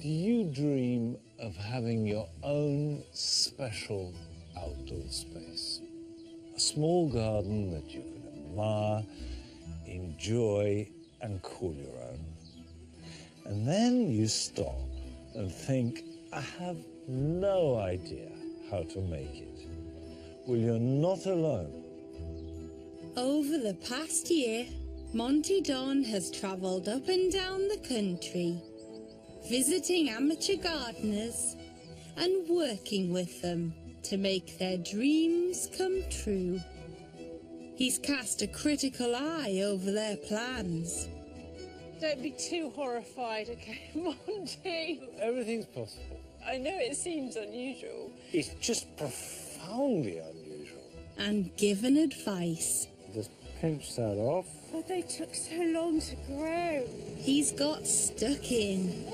Do you dream of having your own special outdoor space? A small garden that you can admire, enjoy, and call your own. And then you stop and think, I have no idea how to make it. Well, you're not alone. Over the past year, Monty Don has travelled up and down the country, visiting amateur gardeners and working with them to make their dreams come true. He's cast a critical eye over their plans. Don't be too horrified, okay, Monty? Everything's possible. I know it seems unusual. It's just profoundly unusual. And given advice. Just pinch that off. But they took so long to grow. He's got stuck in.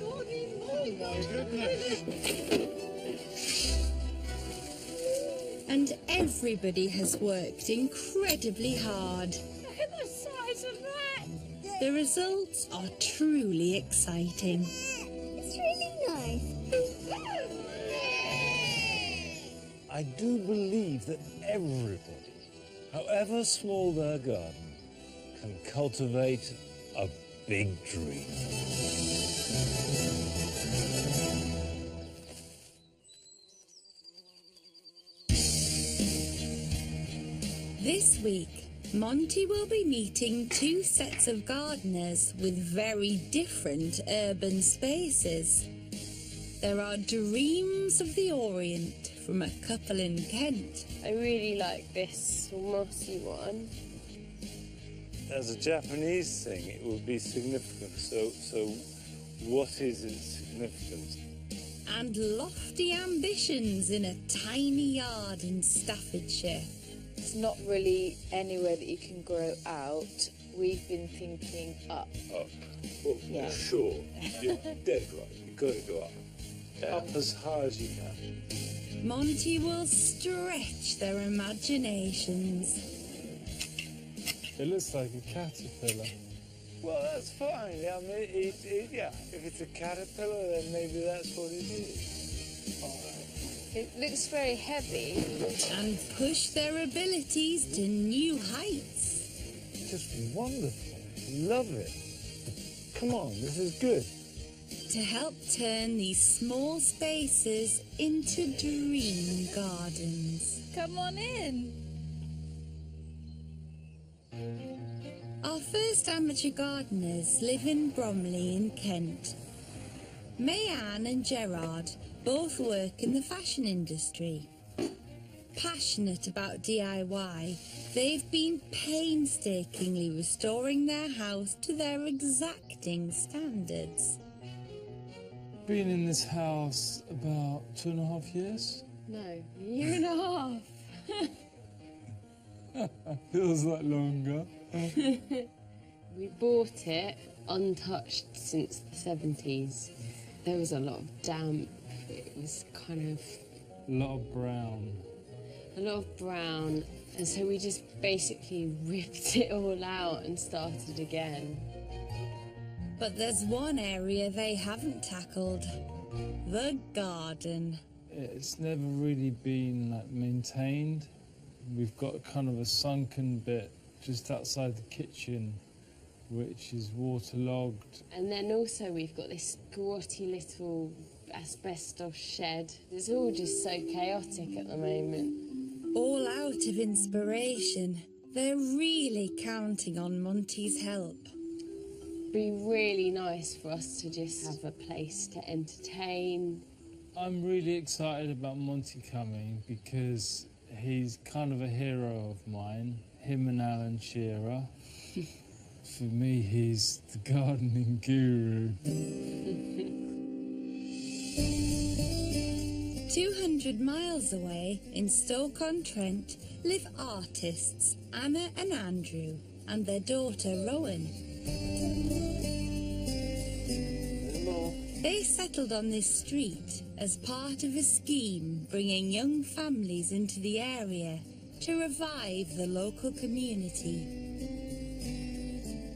Oh my goodness. And everybody has worked incredibly hard. Look at the size of that. The results are truly exciting. It's really nice. I do believe that everybody, however small their garden, can cultivate a big dream. This week, Monty will be meeting two sets of gardeners with very different urban spaces. There are dreams of the Orient from a couple in Kent. I really like this mossy one. As a Japanese thing, it will be significant. So what is its significance? And lofty ambitions in a tiny yard in Staffordshire. It's not really anywhere that you can grow out. We've been thinking up. Up. Well, Yeah. Sure. You're dead right. You've got to go up. Up as high as you can. Monty will stretch their imaginations. It looks like a caterpillar. Well, that's fine. I mean, yeah, if it's a caterpillar, then maybe that's what it is. It looks very heavy. And push their abilities to new heights. Just wonderful. Love it. Come on, this is good. To help turn these small spaces into dream gardens. Come on in. Our first amateur gardeners live in Bromley in Kent. Mayanne and Gerard both work in the fashion industry. Passionate about DIY, they've been painstakingly restoring their house to their exacting standards. Been in this house about 2.5 years. No, a year and a half. Feels like longer. We bought it untouched since the 70s. There was a lot of damp. It was kind of A lot of brown. And so we just basically ripped it all out and started again. But there's one area they haven't tackled. The garden. It's never really been maintained. We've got kind of a sunken bit just outside the kitchen, which is waterlogged. And then also we've got this squatty little asbestos shed. It's all just so chaotic at the moment. All out of inspiration, they're really counting on Monty's help. It'd be really nice for us to just have a place to entertain. I'm really excited about Monty coming because he's kind of a hero of mine, him and Alan Shearer. For me, he's the gardening guru. 200 miles away, in Stoke-on-Trent, live artists Anna and Andrew and their daughter Rowan. They settled on this street as part of a scheme bringing young families into the area to revive the local community.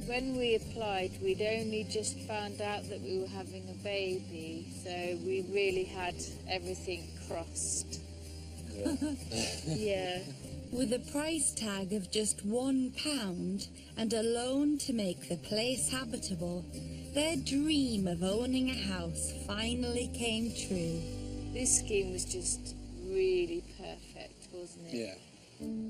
When we applied, we'd only just found out that we were having a baby, so we really had everything crossed. Yeah. With a price tag of just £1 and a loan to make the place habitable, their dream of owning a house finally came true. This scheme was just really perfect, wasn't it? Yeah.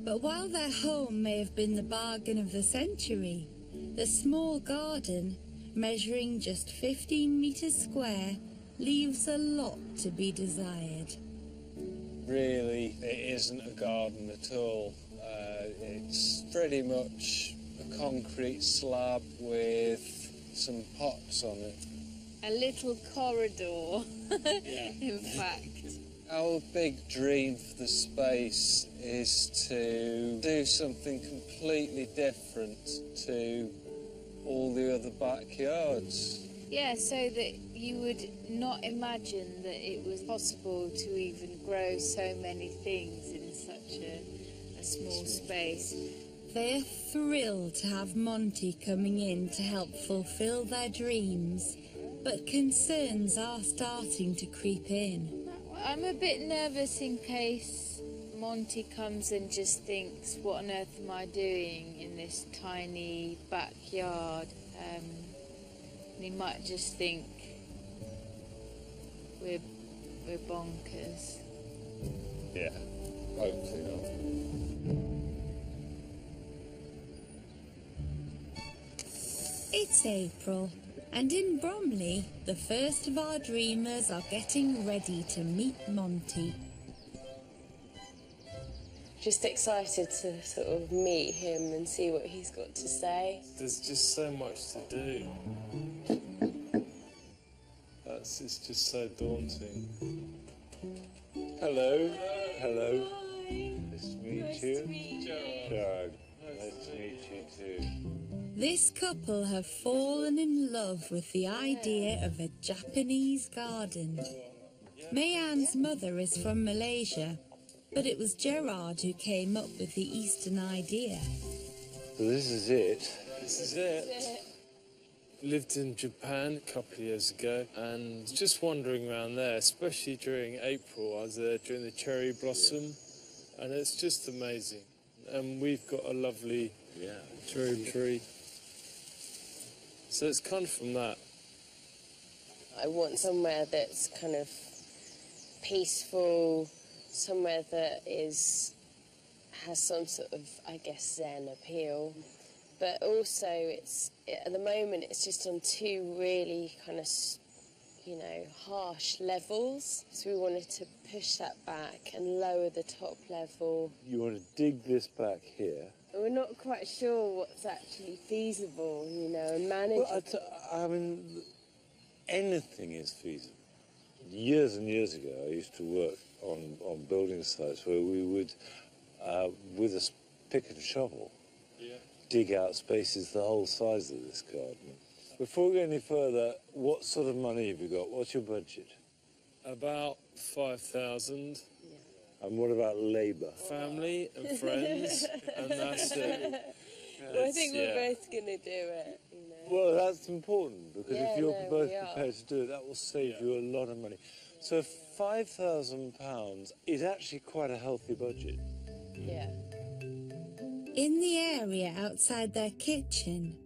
But while their home may have been the bargain of the century, the small garden, measuring just 15 metres square, leaves a lot to be desired. Really, it isn't a garden at all. It's pretty much a concrete slab with some pots on it. A little corridor, Yeah. in fact. Our big dream for the space is to do something completely different to all the other backyards. Yeah, so that you would not imagine that it was possible to even grow so many things in such a small space. They're thrilled to have Monty coming in to help fulfill their dreams, but concerns are starting to creep in. I'm a bit nervous in case Monty comes and just thinks, what on earth am I doing in this tiny backyard? And he might just think we're bonkers. Yeah, hopefully not. It's April, and in Bromley, the first of our dreamers are getting ready to meet Monty. Just excited to sort of meet him and see what he's got to say. There's just so much to do. It's just so daunting. Hello. Hello. Nice to meet you. Gerard. Nice to meet you too. This couple have fallen in love with the idea of a Japanese garden. Mayan's mother is from Malaysia, but it was Gerard who came up with the Eastern idea. So this is it. This is it. Lived in Japan a couple of years ago and just wandering around there, especially during April. I was there during the cherry blossom and it's just amazing. And we've got a lovely cherry tree. So it's kind of from that. I want somewhere that's kind of peaceful, somewhere that has some sort of, I guess, Zen appeal. But also, at the moment, it's just on two really kind of, harsh levels. So we wanted to push that back and lower the top level. You want to dig this back here. We're not quite sure what's actually feasible, and manageable. Well, I mean, anything is feasible. Years and years ago, I used to work on building sites where we would, with a pick and shovel, dig out spaces the whole size of this garden. Before we go any further, what sort of money have you got? What's your budget? About 5,000. And what about labour? Family and friends, and that's it. Well, I think we're both going to do it, Well, that's important, because if you're both we are. prepared to do it, that will save you a lot of money. So £5,000 is actually quite a healthy budget. Yeah. In the area outside their kitchen,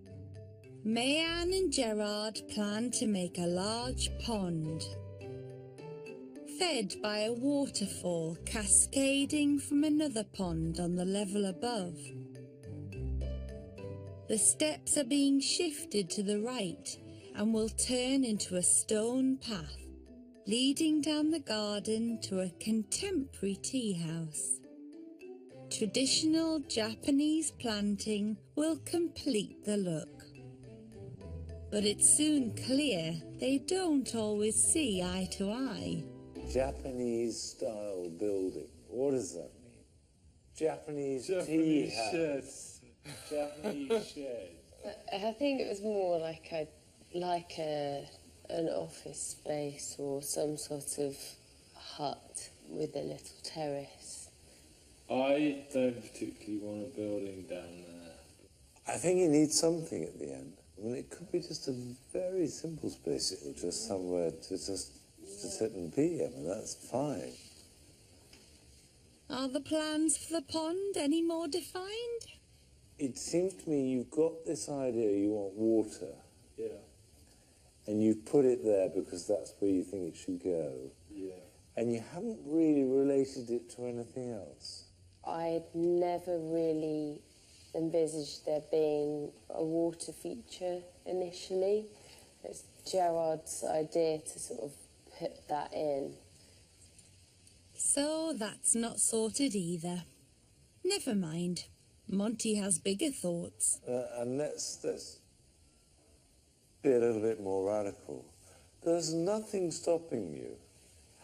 Mayan and Gerard plan to make a large pond, fed by a waterfall cascading from another pond on the level above. The steps are being shifted to the right and will turn into a stone path, leading down the garden to a contemporary tea house. Traditional Japanese planting will complete the look. But it's soon clear they don't always see eye to eye. Japanese-style building. What does that mean? Japanese tea house. Japanese shed. I think it was more like an office space or some sort of hut with a little terrace. I don't particularly want a building down there. I think you need something at the end. I mean, it could be just a very simple space, or just somewhere to sit and be. I mean, that's fine. Are the plans for the pond any more defined? It seems to me you've got this idea you want water. Yeah. And you've put it there because that's where you think it should go. Yeah. And you haven't really related it to anything else. I'd never really envisaged there being a water feature initially. It's Gerard's idea to sort of put that in. So that's not sorted either. Never mind. Monty has bigger thoughts. And let's be a little bit more radical. There's nothing stopping you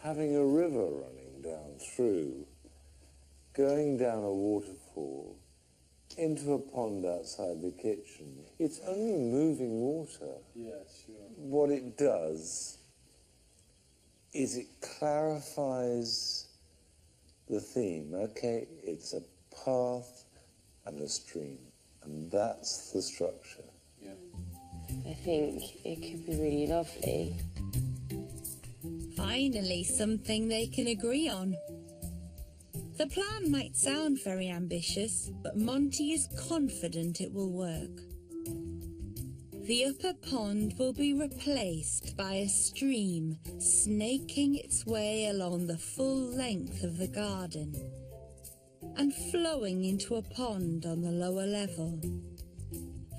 having a river running down through, going down a waterfall, into a pond outside the kitchen. It's only moving water. Yeah, sure. What it does is it clarifies the theme. Okay, it's a path and a stream, and that's the structure. Yeah. I think it could be really lovely. Finally, something they can agree on. The plan might sound very ambitious, but Monty is confident it will work. The upper pond will be replaced by a stream snaking its way along the full length of the garden and flowing into a pond on the lower level.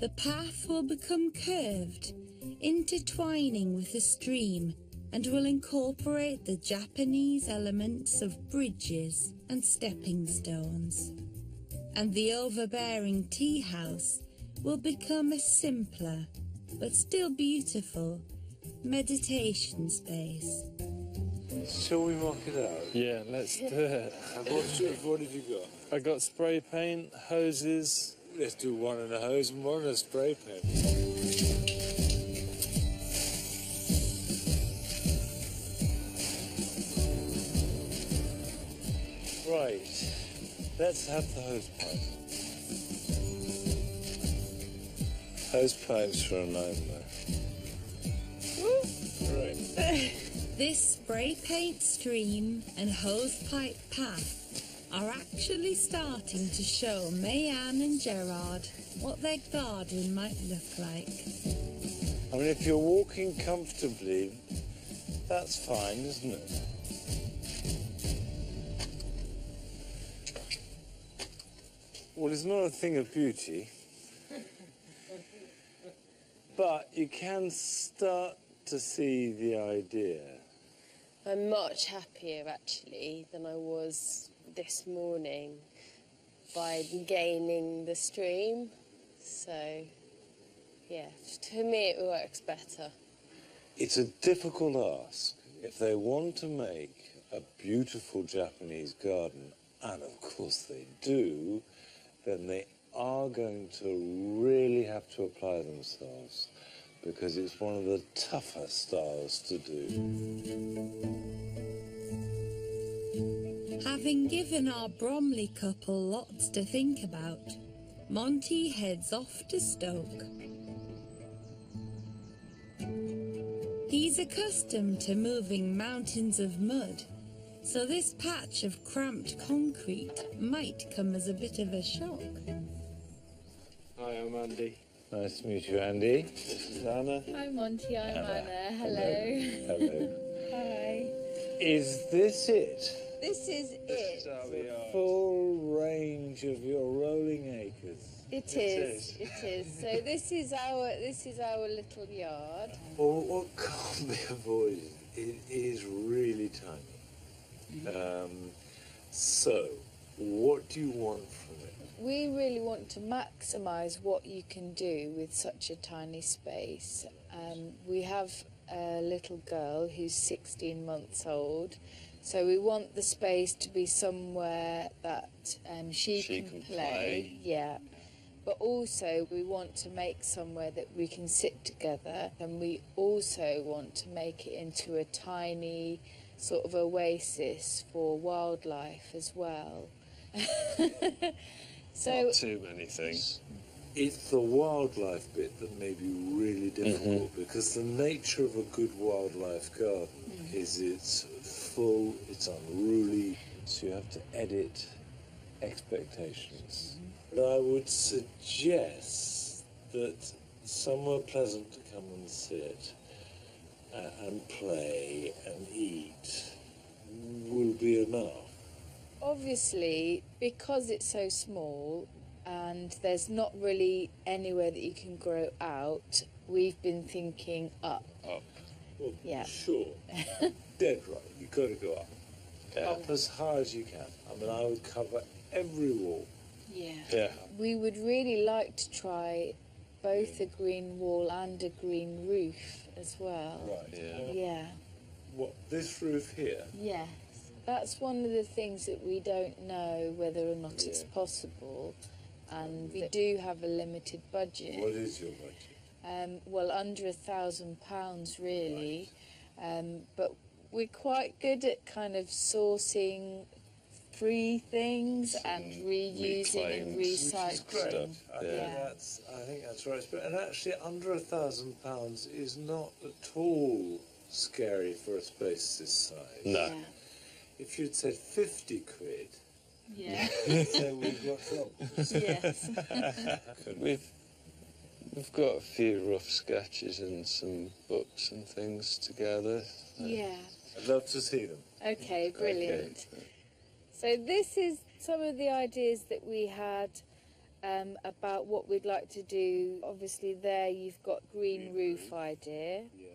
The path will become curved, intertwining with the stream, and will incorporate the Japanese elements of bridges and stepping stones. And the overbearing tea house will become a simpler, but still beautiful, meditation space. Shall we mock it out? Yeah, let's do it. What have you got? I got spray paint, hoses. Let's do one in a hose and one in a spray paint. Right, let's have the hose pipe. Hose pipes for a nightmare. Right. This spray paint stream and hosepipe path are actually starting to show Mayanne and Gerard what their garden might look like. I mean, if you're walking comfortably, that's fine, isn't it? Well, it's not a thing of beauty, but you can start to see the idea. I'm much happier actually than I was this morning by gaining the stream. So, yeah, to me it works better. It's a difficult ask. If they want to make a beautiful Japanese garden, and of course they do, then they are going to really have to apply themselves, because it's one of the tougher styles to do. Having given our Bromley couple lots to think about, Monty heads off to Stoke. He's accustomed to moving mountains of mud, so this patch of cramped concrete might come as a bit of a shock. Hi, I'm Andy. Nice to meet you, Andy. This is Anna. Hi Monty, I'm Anna. Hello. Hello. Hi. Is this it? This is it. Full range of your rolling acres. It is. So this is our little yard. Well, what can't be avoided, it is really tiny. So, what do you want from it? We really want to maximise what you can do with such a tiny space. We have a little girl who's 16 months old, so we want the space to be somewhere that she can play. Yeah. But also we want to make somewhere that we can sit together, and we also want to make it into a tiny sort of oasis for wildlife as well. So Not too many things. It's the wildlife bit that may be really difficult because the nature of a good wildlife garden is it's full, it's unruly, so you have to edit expectations. But I would suggest that somewhere pleasant to come and sit and play and eat will be enough. Obviously, because it's so small and there's not really anywhere that you can grow out, we've been thinking up. Up. Well, Yeah. sure. Dead right. You've got to go up. Up as high as you can. I mean, I would cover every wall. Yeah. We would really like to try both a green wall and a green roof as well. Right. Yeah. What, this roof here? Yes. That's one of the things that we don't know whether or not it's possible. And we do have a limited budget. What is your budget? Well, under £1,000 really. But we're quite good at kind of sourcing free things and reusing and recycling. I think that's right. And actually, under £1,000 is not at all scary for a space this size. No. Yeah. If you'd said 50 quid, Yeah. so we've got problems. Yes. We've got a few rough sketches and some books and things together. Yeah. I'd love to see them. Okay, brilliant. So this is some of the ideas that we had about what we'd like to do. Obviously there you've got green roof idea. Yeah.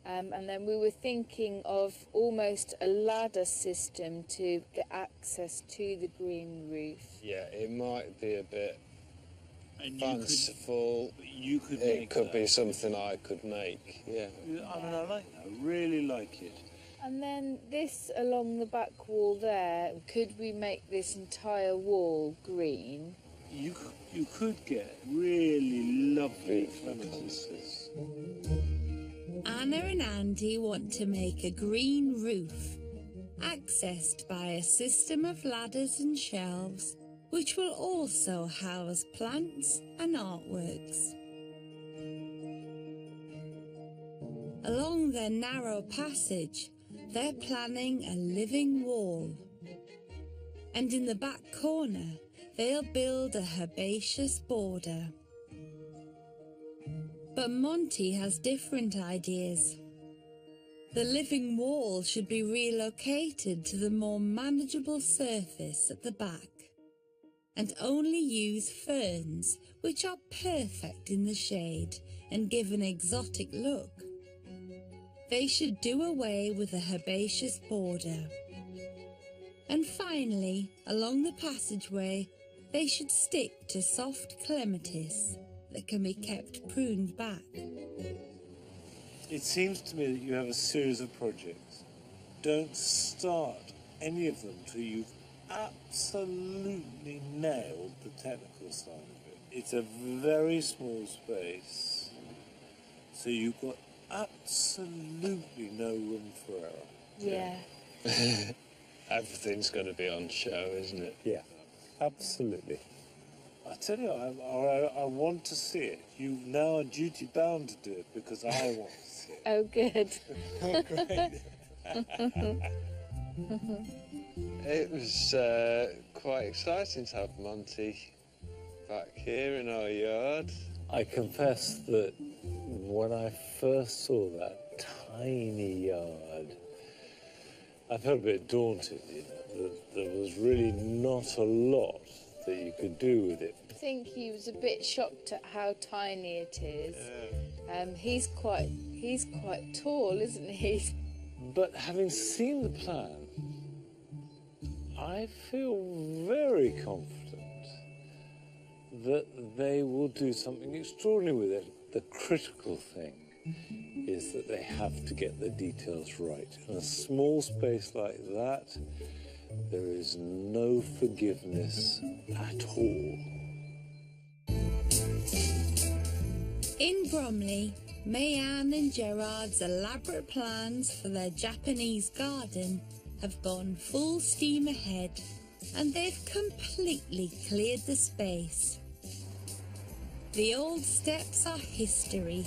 And then we were thinking of almost a ladder system to get access to the green roof. Yeah, it might be a bit And fanciful. You could It make could that. be something I could make, yeah. I mean, I like that. I really like it. And then this along the back wall there, could we make this entire wall green? You could get really lovely clematis. Anna and Andy want to make a green roof, accessed by a system of ladders and shelves, which will also house plants and artworks. Along their narrow passage, they're planning a living wall. And in the back corner, they'll build a herbaceous border. But Monty has different ideas. The living wall should be relocated to the more manageable surface at the back, and only use ferns which are perfect in the shade and give an exotic look. They should do away with the herbaceous border. And finally, along the passageway, they should stick to soft clematis that can be kept pruned back. It seems to me that you have a series of projects. Don't start any of them till you've absolutely nailed the technical side of it. It's a very small space, so you've got absolutely no room for error. Yeah. Everything's going to be on show, isn't it? Yeah, absolutely. I tell you, I want to see it. You now are duty bound to do it because I want to see it. Oh, good. It was quite exciting to have Monty back here in our yard. I confess that when I first saw that tiny yard, I felt a bit daunted, you know, that there was really not a lot that you could do with it. I think he was a bit shocked at how tiny it is. He's quite tall, isn't he? But having seen the plan, I feel very confident that they will do something extraordinary with it. The critical thing is that they have to get the details right. In a small space like that, there is no forgiveness at all. In Bromley, Mayanne and Gerard's elaborate plans for their Japanese garden have gone full steam ahead, and they've completely cleared the space. The old steps are history,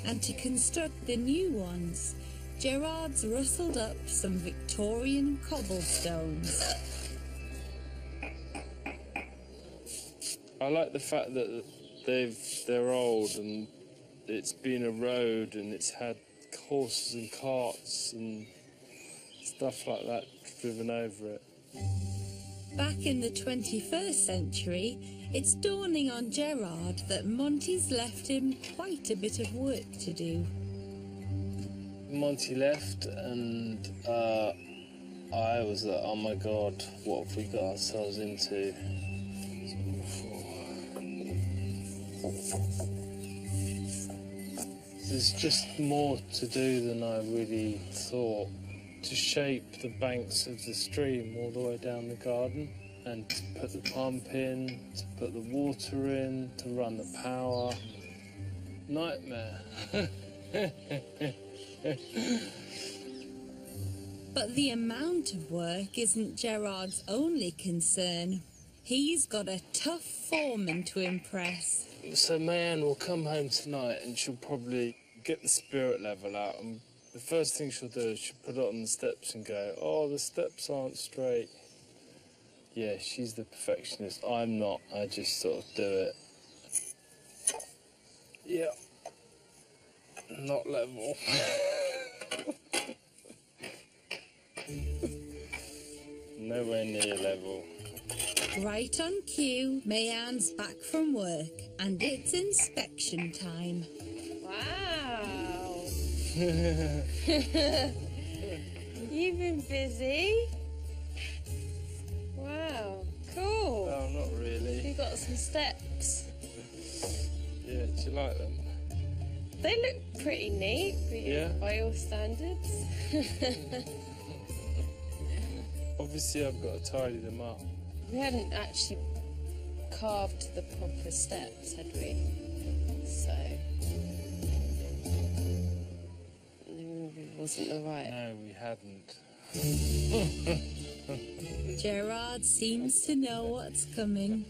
and to construct the new ones, Gerard's rustled up some Victorian cobblestones. I like the fact that they're old and it's been a road and it's had horses and carts and stuff like that driven over it. Back in the 21st century, it's dawning on Gerard that Monty's left him quite a bit of work to do. Monty left and I was like, oh my god, what have we got ourselves into? There's just more to do than I really thought. To shape the banks of the stream all the way down the garden and to put the pump in, to put the water in, to run the power. Nightmare. But the amount of work isn't Gerard's only concern. He's got a tough foreman to impress. So Mayanne will come home tonight and she'll probably get the spirit level out, and the first thing she'll do is she'll put it on the steps and go, oh, the steps aren't straight. Yeah, she's the perfectionist. I'm not. I just sort of do it. Yeah. Not level. Nowhere near level. Right on cue, Mayanne's back from work, and it's inspection time. Wow. You've been busy. Wow, cool. No, not really. You got some steps. Yeah, do you like them? They look pretty neat, Yeah. by your standards. Obviously, I've got to tidy them up. We hadn't actually carved the proper steps, had we? So maybe it wasn't the right. No, we hadn't. Gerard seems to know what's coming.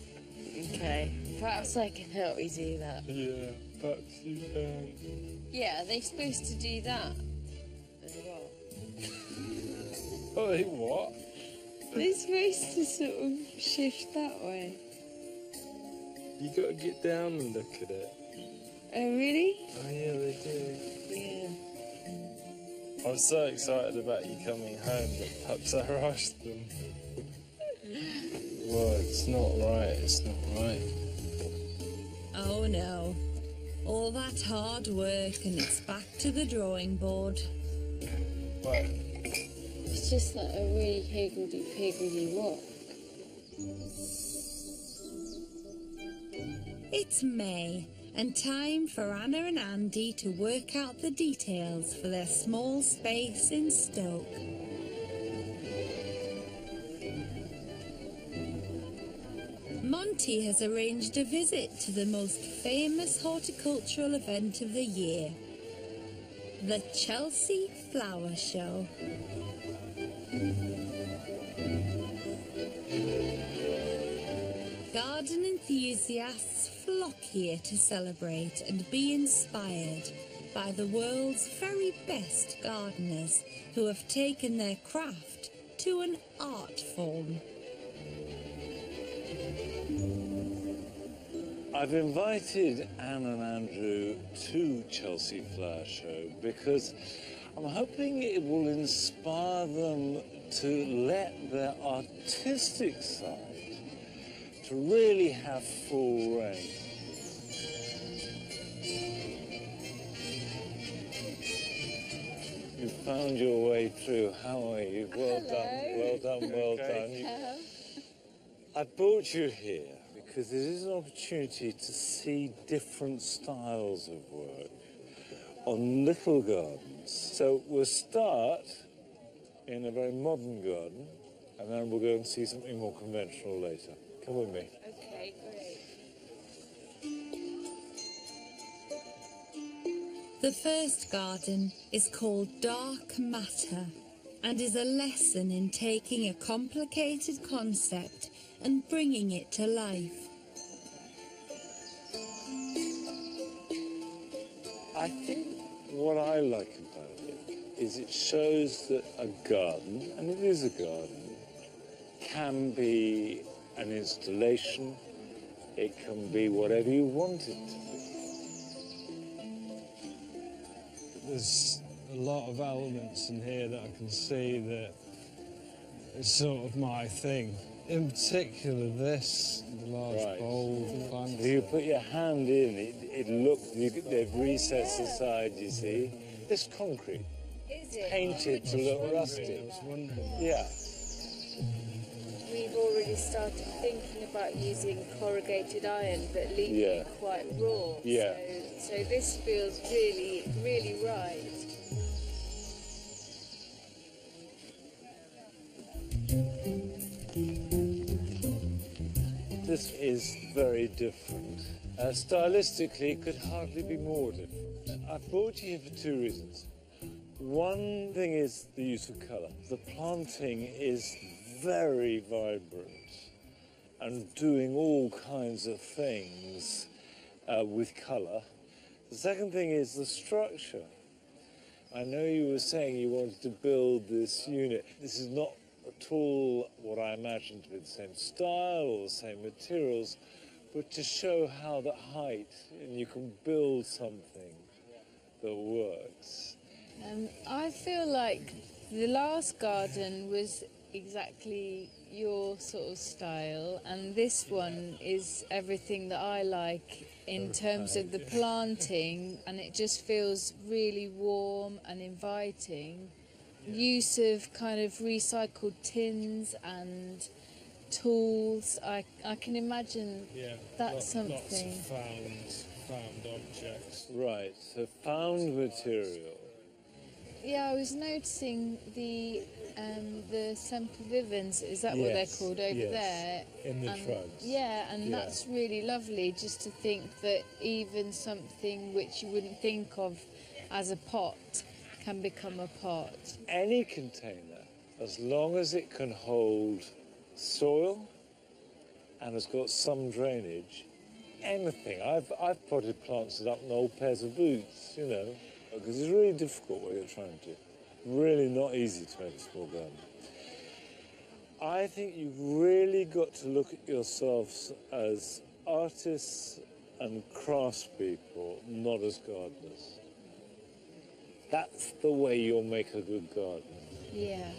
Okay, perhaps I can help you do that. Yeah, perhaps you can. Yeah, are they supposed to do that as well? Oh, they what? They're supposed to sort of shift that way. You got to get down and look at it. Oh, really? Oh, yeah, they do. Yeah. I was so excited about you coming home that perhaps I rushed them. Well, it's not right, it's not right. Oh no. All that hard work and it's back to the drawing board. Well, It's just like a really higgledy-piggledy walk. It's May, and time for Anna and Andy to work out the details for their small space in Stoke. Monty has arranged a visit to the most famous horticultural event of the year, the Chelsea Flower Show. Garden enthusiasts flock here to celebrate and be inspired by the world's very best gardeners who have taken their craft to an art form. I've invited Anne and Andrew to Chelsea Flower Show because I'm hoping it will inspire them to let their artistic side to really have full reign. You found your way through. How are you? Well done, well done, well done. I brought you here because it is an opportunity to see different styles of work on little gardens. So we'll start in a very modern garden, and then we'll go and see something more conventional later. Come with me. Okay, great. The first garden is called Dark Matter and is a lesson in taking a complicated concept and bringing it to life. I think what I like about it is it shows that a garden, and it is a garden, can be an installation, it can be whatever you want it to be. There's a lot of elements in here that I can see that it's sort of my thing. In particular, this, the large bowl of plants. You put your hand in, it looks, they've recessed the side, you see. This concrete, painted to look rustic. Yeah. We've already started thinking about using corrugated iron, but leaving it quite raw. Yeah. So this feels really, really right. This is very different. Stylistically, it could hardly be more different. I brought you here for two reasons. One thing is the use of colour. The planting is very vibrant and doing all kinds of things with colour. The second thing is the structure. I know you were saying you wanted to build this unit. This is not at all what I imagined to be the same style or the same materials, but to show how the height, and you can build something that works. I feel like the last garden was exactly your sort of style, and this one is everything that I like in terms of the planting, and it just feels really warm and inviting. Use of kind of recycled tins and tools, I can imagine that's something. Lots of found objects. Right, so found material. Yeah, I was noticing the sempervivens, is that what they're called over there? In the shrubs. Yeah, and that's really lovely, just to think that even something which you wouldn't think of as a pot can become a pot. Any container, as long as it can hold soil and has got some drainage, anything. I've potted plants up in old pairs of boots, you know, because it's really difficult what you're trying to do. Really not easy to make a small garden. I think you've really got to look at yourselves as artists and craftspeople, not as gardeners. That's the way you'll make a good garden. Yeah,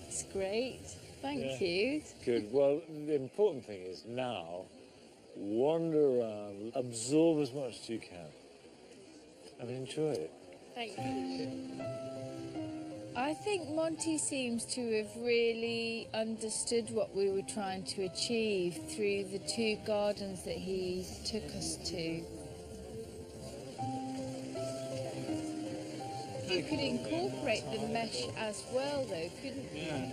it's great. Thank you. Good. Well, the important thing is now, wander around, absorb as much as you can, and enjoy it. Thank you. I think Monty seems to have really understood what we were trying to achieve through the two gardens that he took us to. You could incorporate the mesh as well, though, couldn't you? Yeah.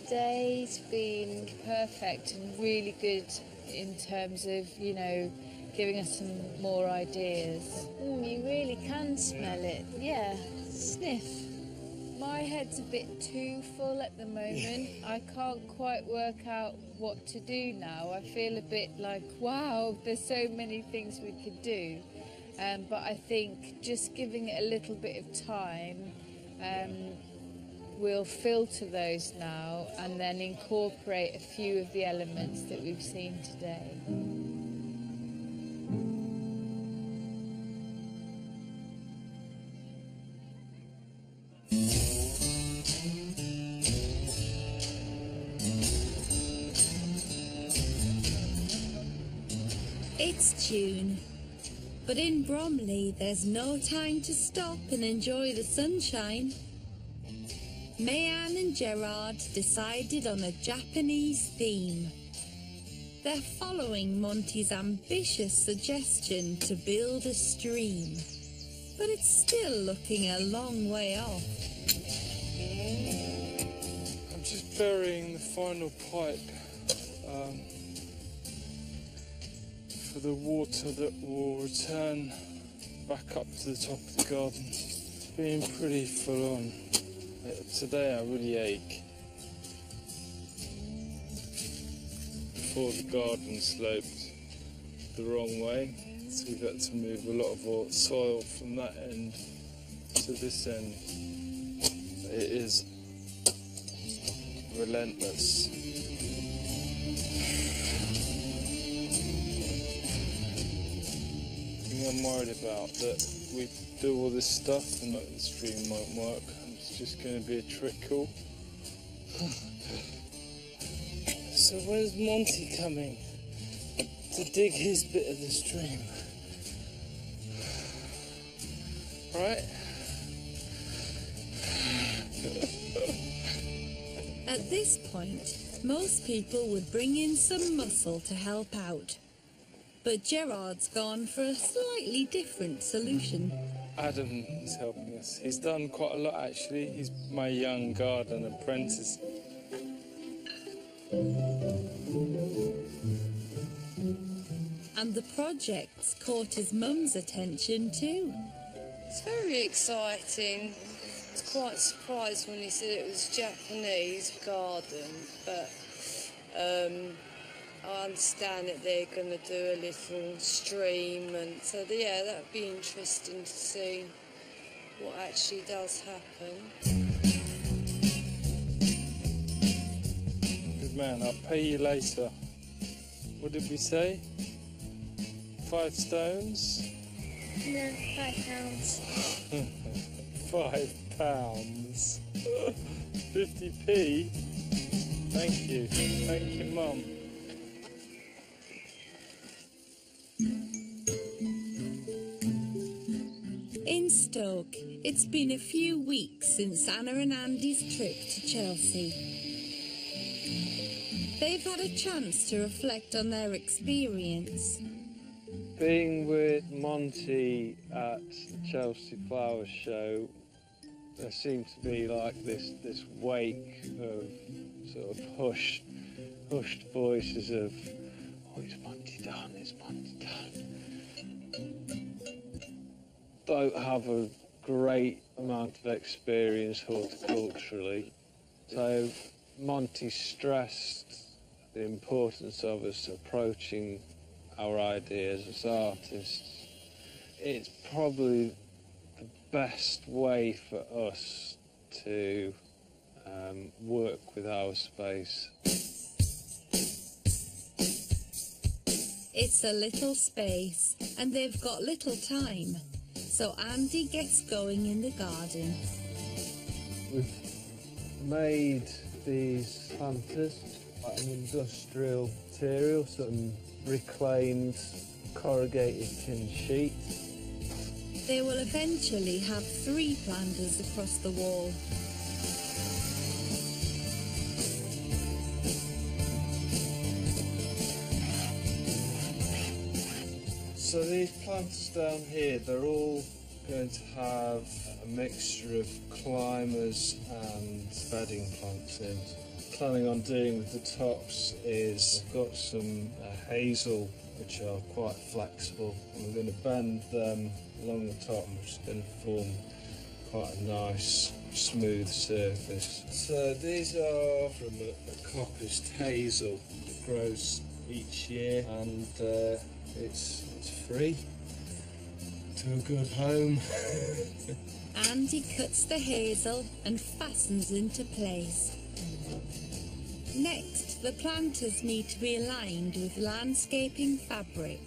Today's been perfect and really good in terms of, you know, giving us some more ideas. You really can smell it. Yeah, sniff. My head's a bit too full at the moment. I can't quite work out what to do now. I feel a bit like, wow, there's so many things we could do. But I think just giving it a little bit of time, we'll filter those now and then incorporate a few of the elements that we've seen today. It's June, but in Bromley there's no time to stop and enjoy the sunshine. Mayanne and Gerard decided on a Japanese theme. They're following Monty's ambitious suggestion to build a stream, but it's still looking a long way off. I'm just burying the final pipe for the water that will return back up to the top of the garden. It's been pretty full on. Today I really ache. Before the garden sloped the wrong way. So we've had to move a lot of our soil from that end to this end. It is relentless. The thing I'm worried about that we do all this stuff and like the stream won't work. It's just going to be a trickle. So where's Monty coming to dig his bit of the stream? Right? At this point, most people would bring in some muscle to help out. But Gerard's gone for a slightly different solution. Adam is helping us. He's done quite a lot actually. He's my young garden apprentice. And the project's caught his mum's attention too. It's very exciting. I was quite surprised when he said it was a Japanese garden, but I understand that they're going to do a little stream, and so yeah, that would be interesting to see what actually does happen. Good man, I'll pay you later. What did we say? 5 stones? No, £5. £5. 50p? Thank you. Thank you, Mum. In Stoke, it's been a few weeks since Anna and Andy's trip to Chelsea. They've had a chance to reflect on their experience. Being with Monty at the Chelsea Flower Show, there seemed to be like this wake of sort of hushed voices of, oh, it's Monty done, it's Monty done. Don't have a great amount of experience horticulturally, so Monty stressed the importance of us approaching our ideas as artists. It's probably the best way for us to work with our space. It's a little space and they've got little time, so Andy gets going in the garden. We've made these planters like an industrial material, some reclaimed corrugated tin sheet. They will eventually have 3 planters across the wall. So these plants down here, they're all going to have a mixture of climbers and bedding plants in. Planning on doing with the tops is I've got some hazel which are quite flexible, and we're going to bend them along the top, which is going to form quite a nice smooth surface. So these are from a coppiced hazel that grows each year, and it's free to a good home. Andy cuts the hazel and fastens into place. Next, the planters need to be aligned with landscaping fabric.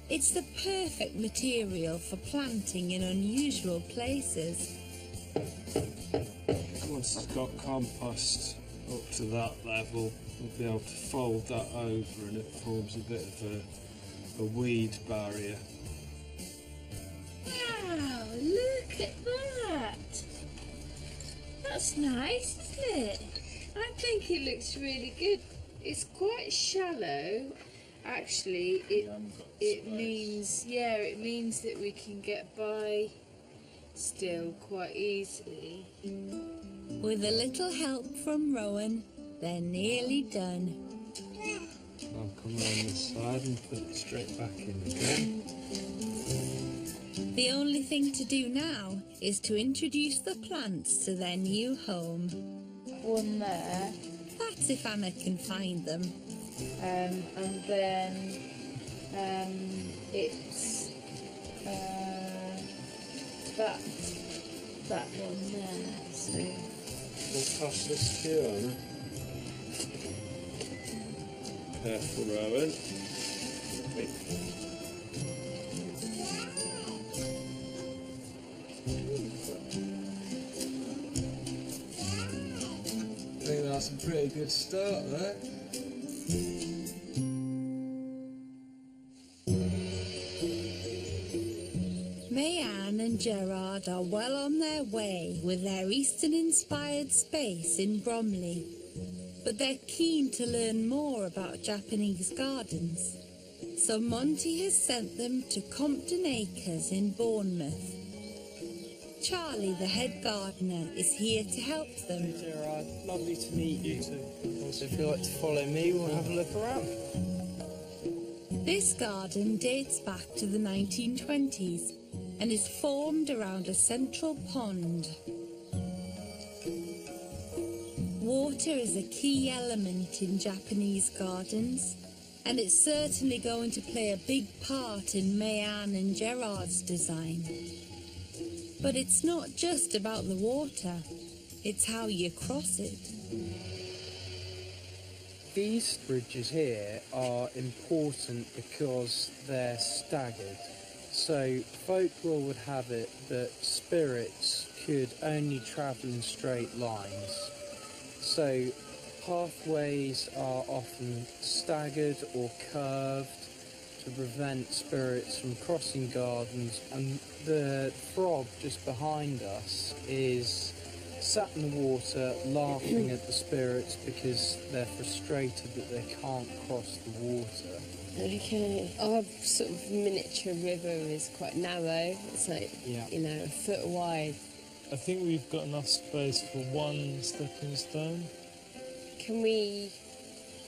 It's the perfect material for planting in unusual places. Once it's got compost up to that level, we'll be able to fold that over and it forms a bit of a weed barrier. Wow, look at that! That's nice, isn't it? I think it looks really good. It's quite shallow. Actually, it means that we can get by still quite easily. With a little help from Rowan, they're nearly done. I'll come around this side and put it straight back in again. The only thing to do now is to introduce the plants to their new home. One there, That's if Anna can find them. and then It's that one there. So We'll pass this to you, Anna. Careful, Rowan. I think that's a pretty good start there. Mayanne and Gerard are well on their way with their Eastern-inspired space in Bromley, but they're keen to learn more about Japanese gardens. So Monty has sent them to Compton Acres in Bournemouth. Charlie, the head gardener, is here to help them. Hey Gerard, lovely to meet you. Also, if you'd like to follow me, we'll have a look around. This garden dates back to the 1920s and is formed around a central pond. Water is a key element in Japanese gardens, and it's certainly going to play a big part in Mayanne and Gerard's design. But it's not just about the water, it's how you cross it. These bridges here are important because they're staggered. So folklore would have it that spirits could only travel in straight lines. So pathways are often staggered or curved to prevent spirits from crossing gardens, and the frog just behind us is sat in the water laughing at the spirits because they're frustrated that they can't cross the water. Okay. Our sort of miniature river is quite narrow. It's like, you know, a foot wide. I think we've got enough space for one stepping stone. Can we,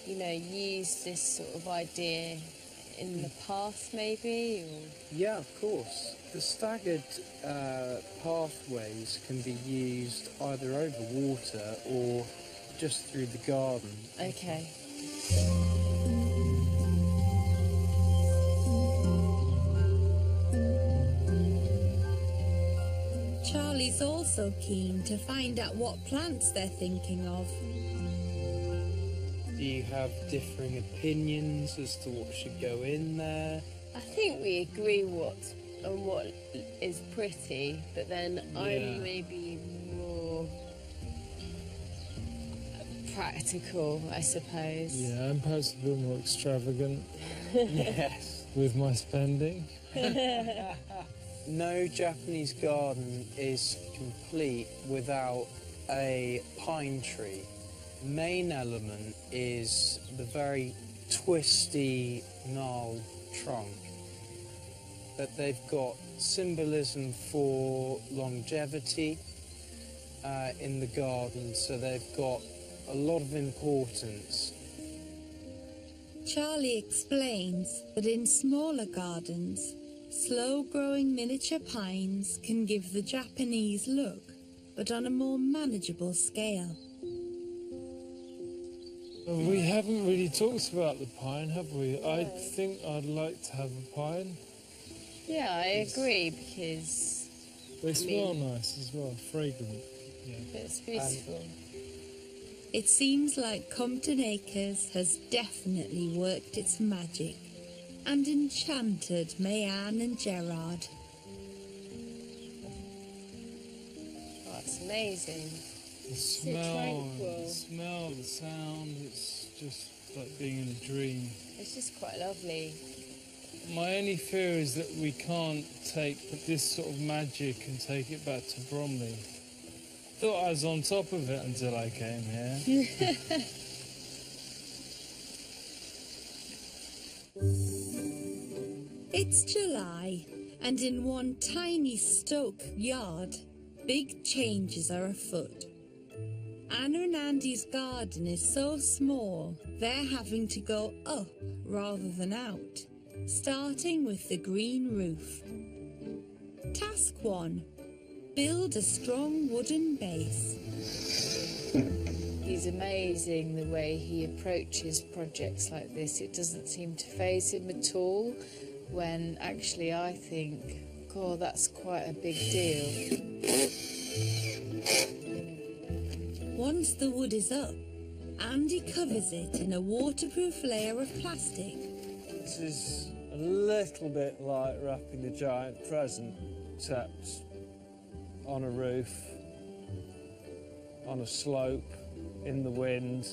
you know, use this sort of idea in the path maybe? Or? Yeah, of course. The staggered pathways can be used either over water or just through the garden. Okay. Charlie's also keen to find out what plants they're thinking of. Do you have differing opinions as to what should go in there? I think we agree on what is pretty, but then I'm maybe more practical, I suppose. Yeah, I'm perhaps a bit more extravagant. Yes. With my spending. No Japanese garden is complete without a pine tree. Main element is the very twisty, gnarled trunk. That they've got symbolism for longevity in the garden, so they've got a lot of importance. Charlie explains that in smaller gardens, slow-growing miniature pines can give the Japanese look, but on a more manageable scale. We haven't really talked about the pine, have we? I think I'd like to have a pine. Yeah, I agree, because They smell nice as well, fragrant. Yeah. it's beautiful. It seems like Compton Acres has definitely worked its magic and enchanted Mayanne and Gerard. Oh, it's amazing. The smell, tranquil? the smell, the sound, it's just like being in a dream. It's just quite lovely. My only fear is that we can't take this sort of magic and take it back to Bromley. Thought I was on top of it until I came here. It's July, and in one tiny Stoke yard, big changes are afoot. Anna and Andy's garden is so small, they're having to go up rather than out, starting with the green roof. Task 1. Build a strong wooden base. He's amazing the way he approaches projects like this. It doesn't seem to faze him at all. when actually I think, God, that's quite a big deal. Once the wood is up, Andy covers it in a waterproof layer of plastic. This is a little bit like wrapping a giant present, except on a roof, on a slope, in the wind.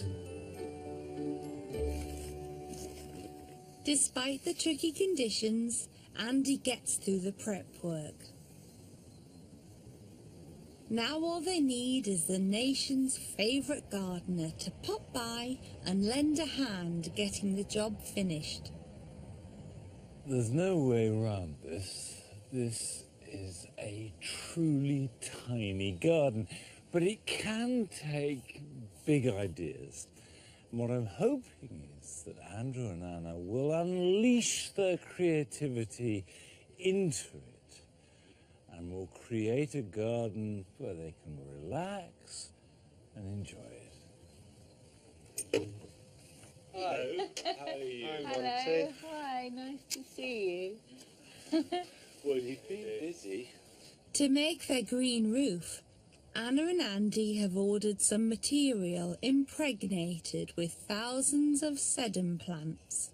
Despite the tricky conditions, Andy gets through the prep work. Now all they need is the nation's favourite gardener to pop by and lend a hand getting the job finished. There's no way around this. This is a truly tiny garden, but it can take big ideas. And what I'm hoping is that Andrew and Anna will unleash their creativity into it and will create a garden where they can relax and enjoy it. Hello, how are you? Hello, hi, nice to see you. Well, you've been busy. To make their green roof, Anna and Andy have ordered some material impregnated with thousands of sedum plants.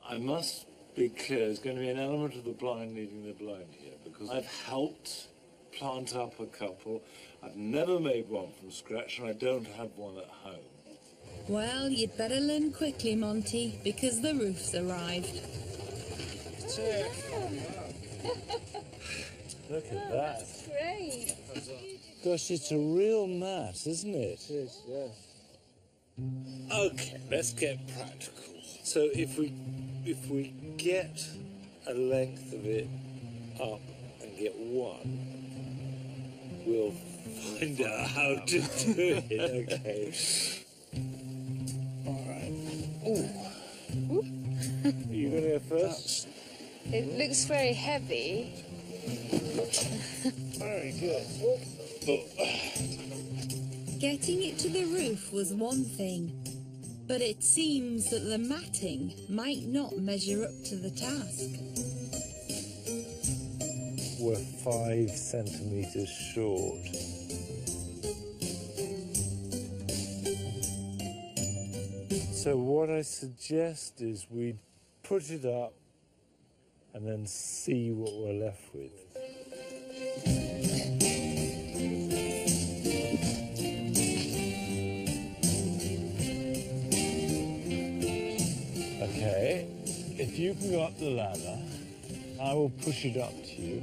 I must be clear, there's going to be an element of the blind leading the blind here, because I've helped plant up a couple. I've never made one from scratch, and I don't have one at home. Well, you'd better learn quickly, Monty, because the roof's arrived. Look at that. That's great. Gosh, it's a real mat, isn't it? It is, yeah. Okay, let's get practical. So if we get a length of it up and get one, we'll find out how to do it. Okay. All right. Ooh. Are you going to go first? It looks very heavy. Very good. Getting it to the roof was one thing, but it seems that the matting might not measure up to the task. We're 5 centimetres short. So what I suggest is we put it up and then see what we're left with. Okay, if you can go up the ladder, I will push it up to you.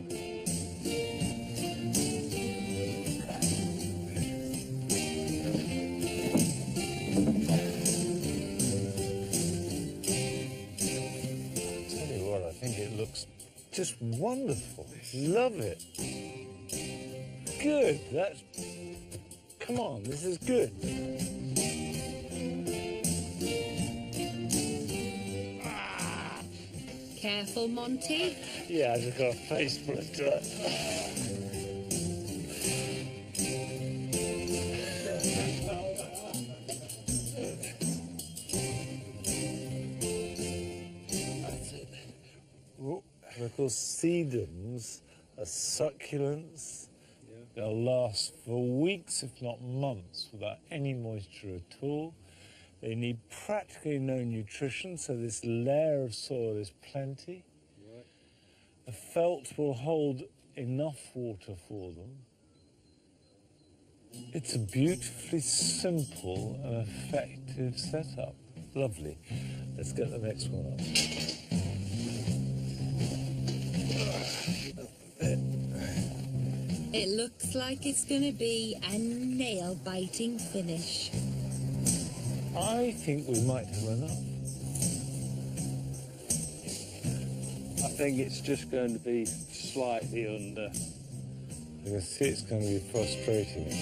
Tell you what, I think it looks just wonderful. Love it. Good, that's... Come on, this is good. Careful, Monty. Yeah, I just got a face full of dirt. That's it. Because sedums are succulents. Yeah. They'll last for weeks, if not months, without any moisture at all. They need practically no nutrition, so this layer of soil is plenty. Right. The felt will hold enough water for them. It's a beautifully simple and effective setup. Lovely. Let's get the next one up. It looks like it's going to be a nail-biting finish. I think we might have enough. I think it's just going to be slightly under. I can see it's going to be frustrating.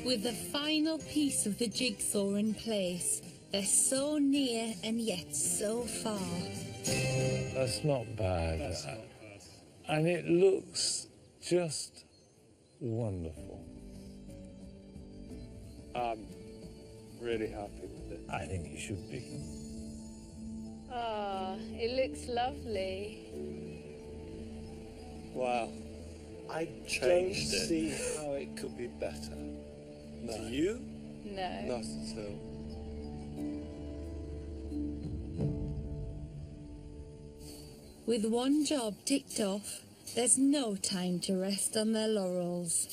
With the final piece of the jigsaw in place, they're so near and yet so far. That's not bad. That's not bad. And it looks just wonderful. I'm really happy with it. I think it should be. Ah, it looks lovely. Wow. I Don't changed it. see how it could be better. To you? No. Not at all. With one job ticked off, there's no time to rest on their laurels.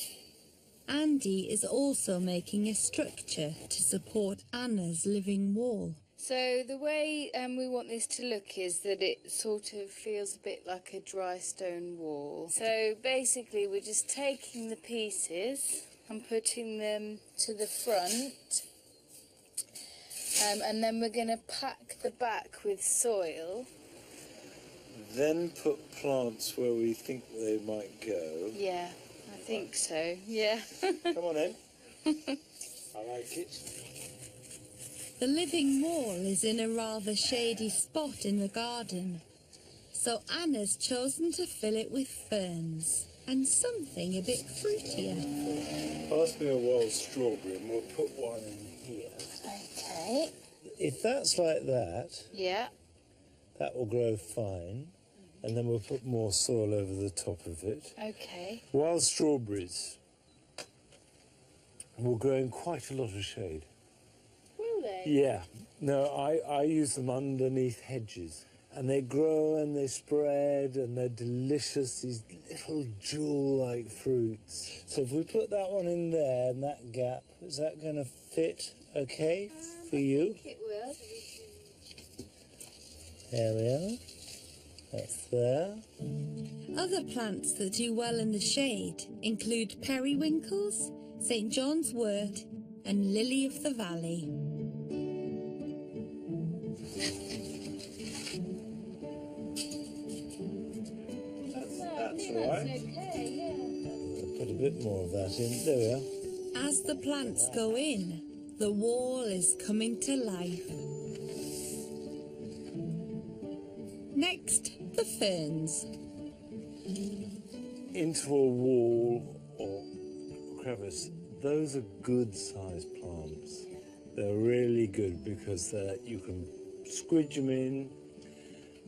Andy is also making a structure to support Anna's living wall. So the way we want this to look is that it sort of feels a bit like a dry stone wall. So basically we're just taking the pieces and putting them to the front. And then we're going to pack the back with soil. Then put plants where we think they might go. Yeah, I think so, yeah. Come on in. I like it. The living wall is in a rather shady spot in the garden, so Anna's chosen to fill it with ferns and something a bit fruitier. Pass me a wild strawberry and we'll put one in here. Okay. If that's like that, Yeah. that will grow fine. And then we'll put more soil over the top of it. Okay. Wild strawberries will grow in quite a lot of shade. Will they? Yeah. No, I use them underneath hedges. And they grow and they spread and they're delicious, these little jewel-like fruits. So if we put that one in there and that gap, is that going to fit okay for you? I think it will. There we are. That's there. Other plants that do well in the shade include periwinkles, St. John's wort and lily of the valley. That's all right. Okay, yeah. Put a bit more of that in. There we are. As the plants go in, the wall is coming to life. Next, the ferns. Into a wall or crevice, those are good-sized plants. They're really good because you can squidge them in.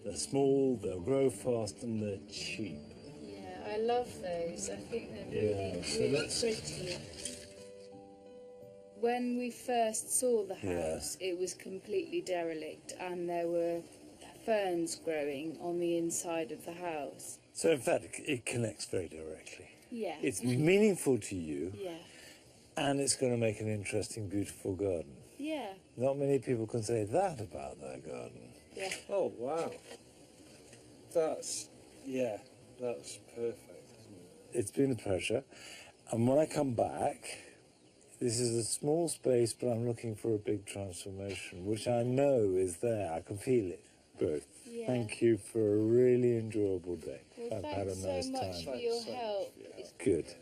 They're small, they'll grow fast, and they're cheap. Yeah, I love those. I think they're really, so really that's- pretty. When we first saw the Yeah. house, it was completely derelict and there were ferns growing on the inside of the house. So in fact, it connects very directly. Yeah. It's meaningful to you, Yeah. and it's going to make an interesting, beautiful garden. Yeah. Not many people can say that about their garden. Yeah. Oh, wow. That's perfect, isn't it? It's been a pleasure. And when I come back, this is a small space, but I'm looking for a big transformation, which I know is there. I can feel it. Both. Yeah. Thank you for a really enjoyable day. Well, I've had a thanks nice so much time. for your help. It's Good.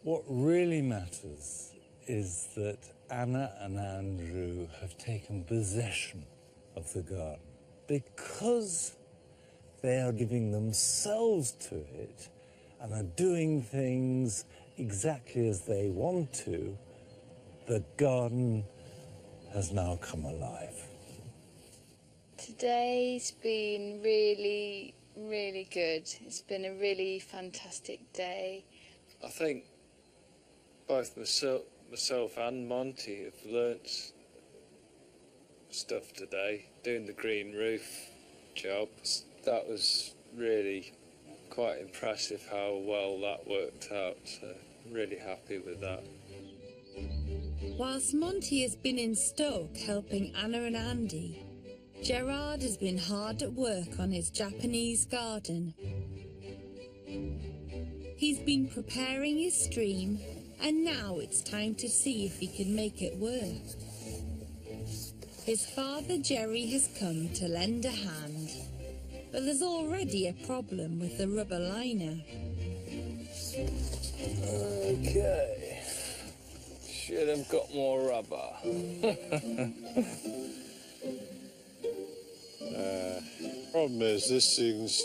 What really matters is that Anna and Andrew have taken possession of the garden. Because they are giving themselves to it and are doing things exactly as they want to, the garden has now come alive. Today's been really, really good. It's been a really fantastic day. I think both myself and Monty have learnt stuff today, doing the green roof job. That was really quite impressive how well that worked out, so really happy with that. Whilst Monty has been in Stoke helping Anna and Andy, Gerard has been hard at work on his Japanese garden. He's been preparing his stream, and now it's time to see if he can make it work. His father Jerry has come to lend a hand, but there's already a problem with the rubber liner. Okay. Should have got more rubber. Problem is, this thing's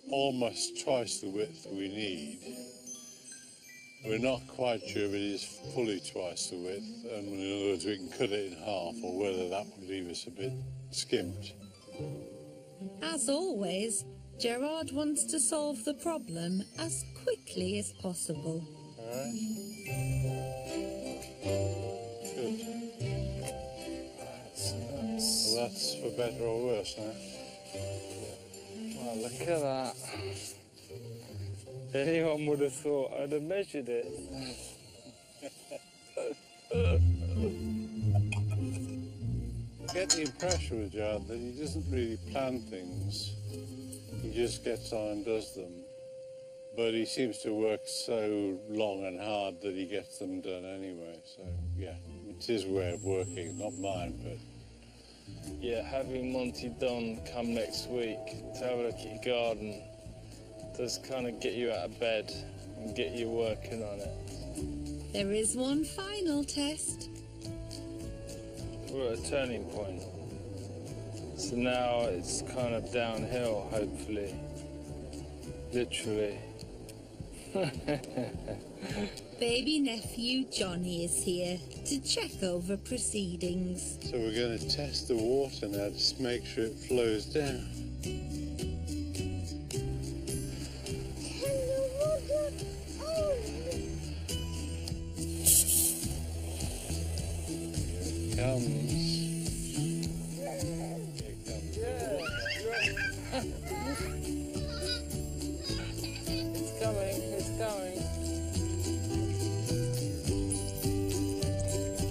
almost twice the width we need. We're not quite sure if it is fully twice the width, and in other words, we can cut it in half, or whether that would leave us a bit skimped. As always, Gerard wants to solve the problem as quickly as possible. All right. Good. So that's for better or worse now. Well, look at that. Anyone would have thought I'd have measured it. I get the impression with Gerard that he doesn't really plan things. He just gets on and does them. But he seems to work so long and hard that he gets them done anyway. So, yeah, it's his way of working, not mine, but... Yeah, having Monty Don come next week to have a look at your garden does kind of get you out of bed and get you working on it. There is one final test. We're at a turning point. So now it's kind of downhill, hopefully. Literally. Baby nephew Johnny is here to check over proceedings. So we're going to test the water now to make sure it flows down. Comes. It's coming, it's coming.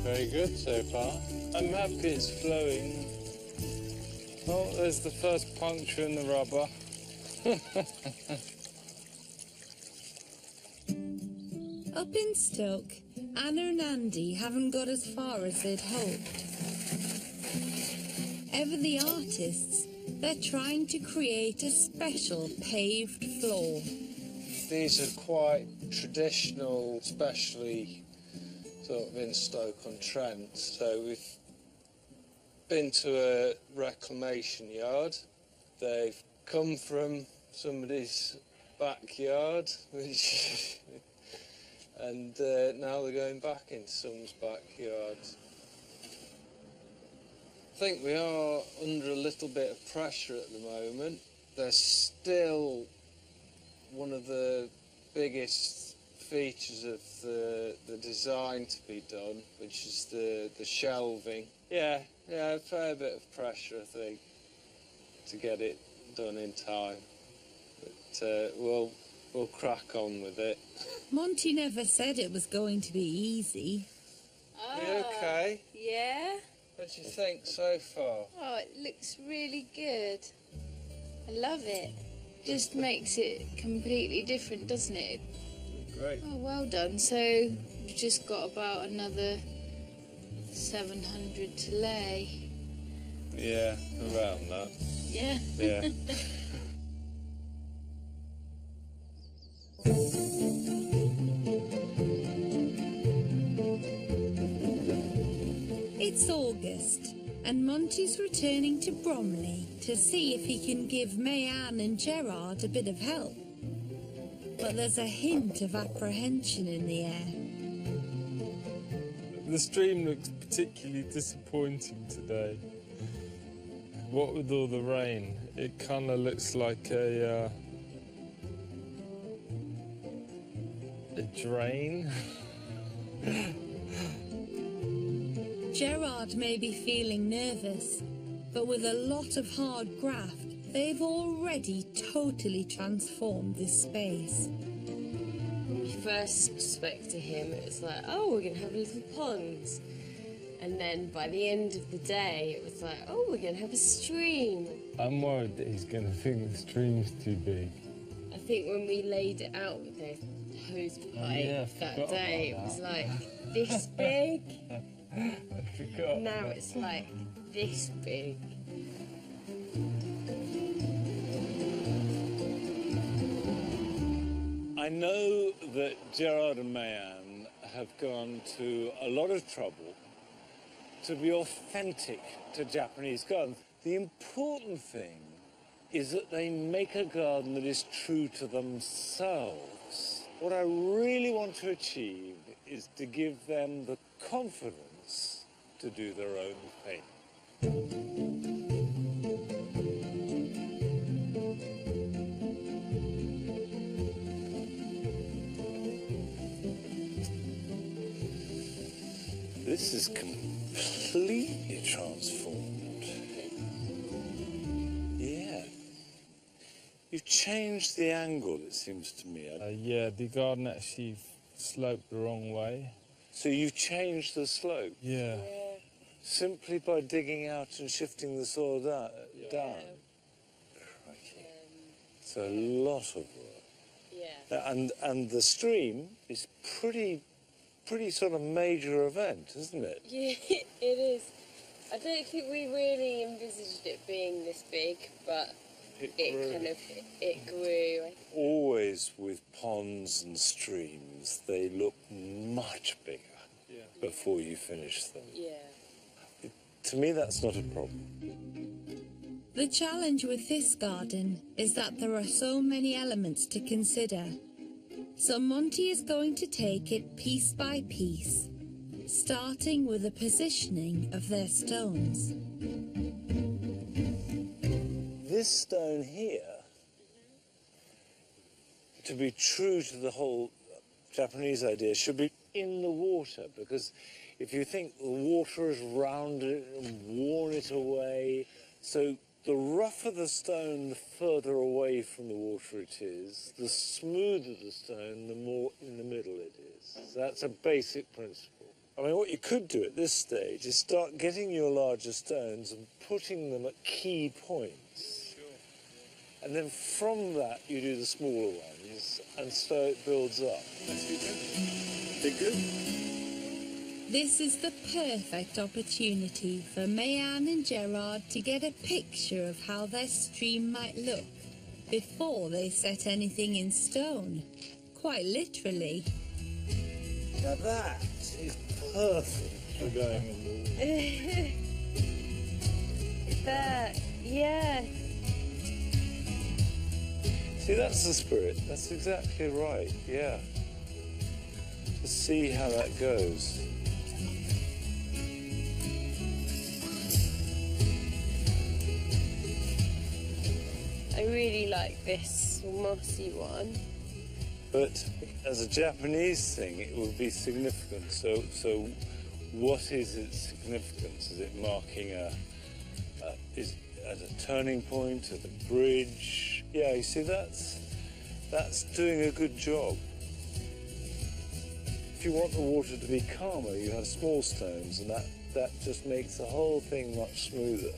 Very good so far. I'm happy it's flowing. Oh, there's the first puncture in the rubber. Up in Stoke, Anna and Andy haven't got as far as they'd hoped. Ever the artists, they're trying to create a special paved floor. These are quite traditional, especially sort of in Stoke-on-Trent. So we've been to a reclamation yard. They've come from somebody's backyard, which and now they're going back into someone's backyard. I think we are under a little bit of pressure at the moment. There's still one of the biggest features of the design to be done, which is the shelving. Yeah, a fair bit of pressure, I think, to get it done in time. But we'll crack on with it. Monty never said it was going to be easy. Oh, You okay? Yeah? What do you think so far? Oh, it looks really good. I love it. Just makes it completely different, doesn't it? Great. Oh, well done. So we've just got about another 700 to lay. Yeah, around that. Yeah. Yeah. It's August, and Monty's returning to Bromley to see if he can give Mayanne and Gerard a bit of help. But there's a hint of apprehension in the air. The stream looks particularly disappointing today. What with all the rain, it kind of looks like a drain. Gerard may be feeling nervous, but with a lot of hard graft, they've already totally transformed this space. When we first spoke to him, it was like, oh, we're going to have a little pond. And then by the end of the day, it was like, oh, we're going to have a stream. I'm worried that he's going to think the stream's too big. I think when we laid it out with the hose pipe that day, it was like this big. I forgot. Now it's like this big. I know that Gerard and Mayanne have gone to a lot of trouble to be authentic to Japanese gardens. The important thing is that they make a garden that is true to themselves. What I really want to achieve is to give them the confidence to do their own thing. this is completely transformed. Yeah. You've changed the angle, it seems to me. Yeah, the garden actually sloped the wrong way. So you've changed the slope? Yeah. Simply by digging out and shifting the soil down? Crikey. It's a lot of work. Yeah. And the stream is pretty sort of major event, isn't it? Yeah, it is. I don't think we really envisaged it being this big, but it grew. Always with ponds and streams, they look much bigger before you finish them. Yeah. To me, that's not a problem. The challenge with this garden is that there are so many elements to consider. So Monty is going to take it piece by piece, starting with the positioning of their stones. This stone here, to be true to the whole Japanese idea, should be in the water, because if you think the water has rounded it and worn it away, so the rougher the stone, the further away from the water it is. The smoother the stone, the more in the middle it is. So that's a basic principle. I mean, what you could do at this stage is start getting your larger stones and putting them at key points. And then from that, you do the smaller ones, and so it builds up. They're good. This is the perfect opportunity for Mayanne and Gerard to get a picture of how their stream might look before they set anything in stone, quite literally. Now that is perfect for going in the water. That, yeah. See, that's the spirit. That's exactly right, yeah. To see how that goes. I really like this mossy one. But as a Japanese thing, it would be significant. So what is its significance? Is it marking is at a turning point, at a bridge? Yeah, you see, that's doing a good job. If you want the water to be calmer, you have small stones, and that just makes the whole thing much smoother.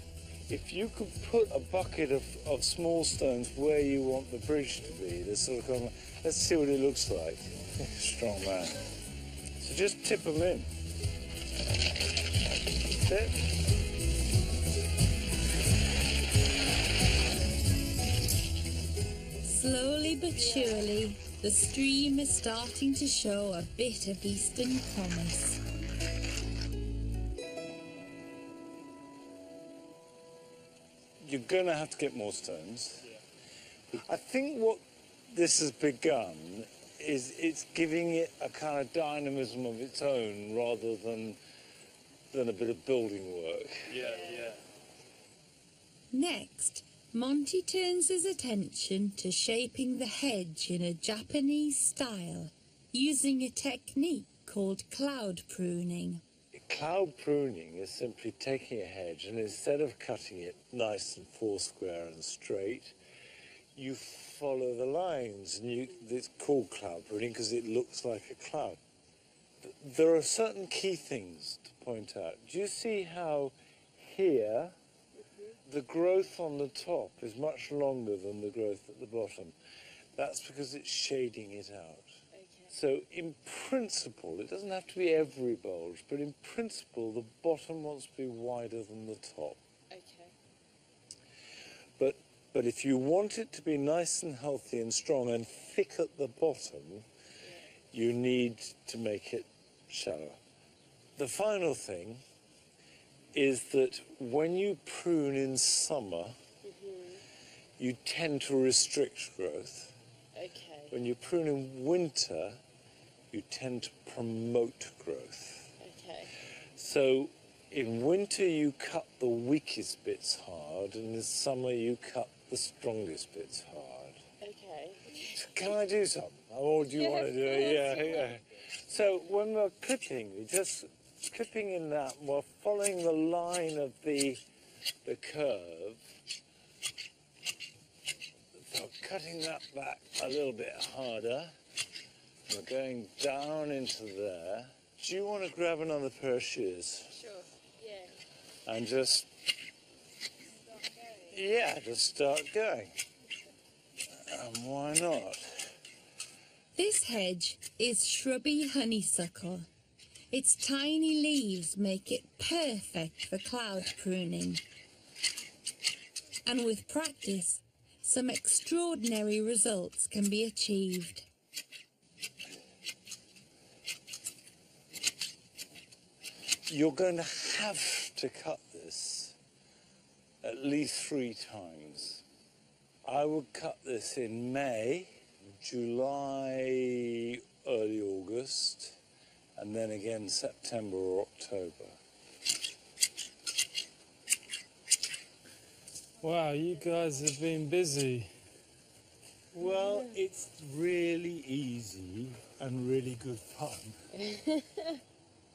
If you could put a bucket of small stones where you want the bridge to be, this sort of kind of, let's see what it looks like. Strong man. So just tip them in. That's it. Slowly but surely, the stream is starting to show a bit of eastern promise. You're going to have to get more stones. I think what this has begun is it's giving it a kind of dynamism of its own rather than a bit of building work. Yeah. Next, Monty turns his attention to shaping the hedge in a Japanese style, using a technique called cloud pruning. Cloud pruning is simply taking a hedge and instead of cutting it nice and foursquare and straight, you follow the lines, and it's called cloud pruning because it looks like a cloud. There are certain key things to point out. Do you see how here the growth on the top is much longer than the growth at the bottom? That's because it's shading it out. So in principle, it doesn't have to be every bulge, but in principle, the bottom wants to be wider than the top. Okay. But if you want it to be nice and healthy and strong and thick at the bottom, you need to make it shallower. The final thing is that when you prune in summer, you tend to restrict growth. Okay. When you prune in winter, you tend to promote growth. Okay. So in winter you cut the weakest bits hard, and in summer you cut the strongest bits hard. Okay. Can I do something? Or do you want to do it? Yeah. So when we're clipping, we just tripping in that, we're following the line of the curve. So cutting that back a little bit harder. We're going down into there. Do you want to grab another pair of shears? Sure, yeah. And just... Yeah, just start going. And why not? This hedge is shrubby honeysuckle. Its tiny leaves make it perfect for cloud pruning. And with practice, some extraordinary results can be achieved. You're going to have to cut this at least 3 times. I would cut this in May, July, early August, and then again September or October. Wow, you guys have been busy. Well, it's really easy and really good fun.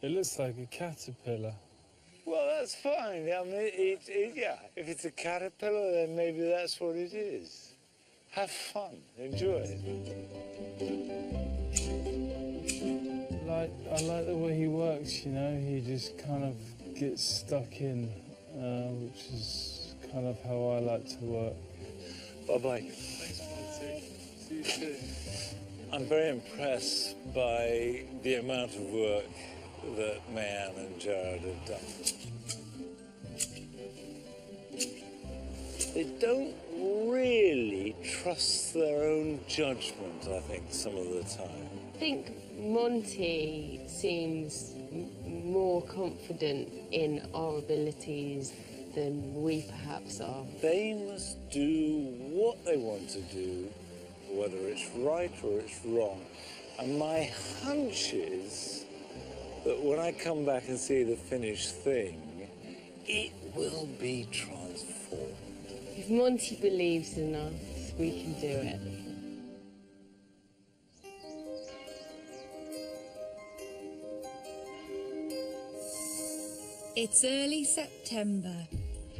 It looks like a caterpillar. Well, that's fine. I mean, yeah, if it's a caterpillar, then maybe that's what it is. Have fun. Enjoy it. I like the way he works, you know. He just kind of gets stuck in, which is kind of how I like to work. Bye-bye. Thanks, Monty. See you soon. I'm very impressed by the amount of work that Mayanne and Gerard have done. They don't really trust their own judgment, I think, some of the time. I think Monty seems more confident in our abilities than we perhaps are. They must do what they want to do, whether it's right or it's wrong. And my hunch is that when I come back and see the finished thing, it will be transformed. If Monty believes in us, we can do it. It's early September,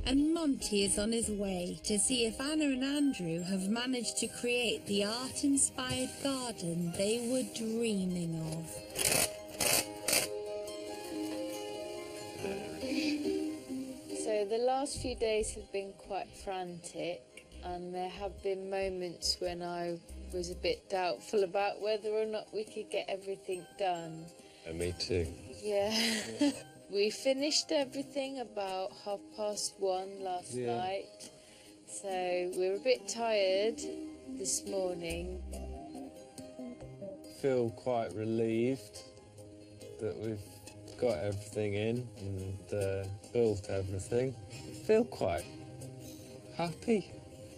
and Monty is on his way to see if Anna and Andrew have managed to create the art-inspired garden they were dreaming of. So the last few days have been quite frantic, and there have been moments when I was a bit doubtful about whether or not we could get everything done. And me too. Yeah. We finished everything about 1:30 last night, so we're a bit tired this morning. Feel quite relieved that we've got everything in and built everything. Feel quite happy,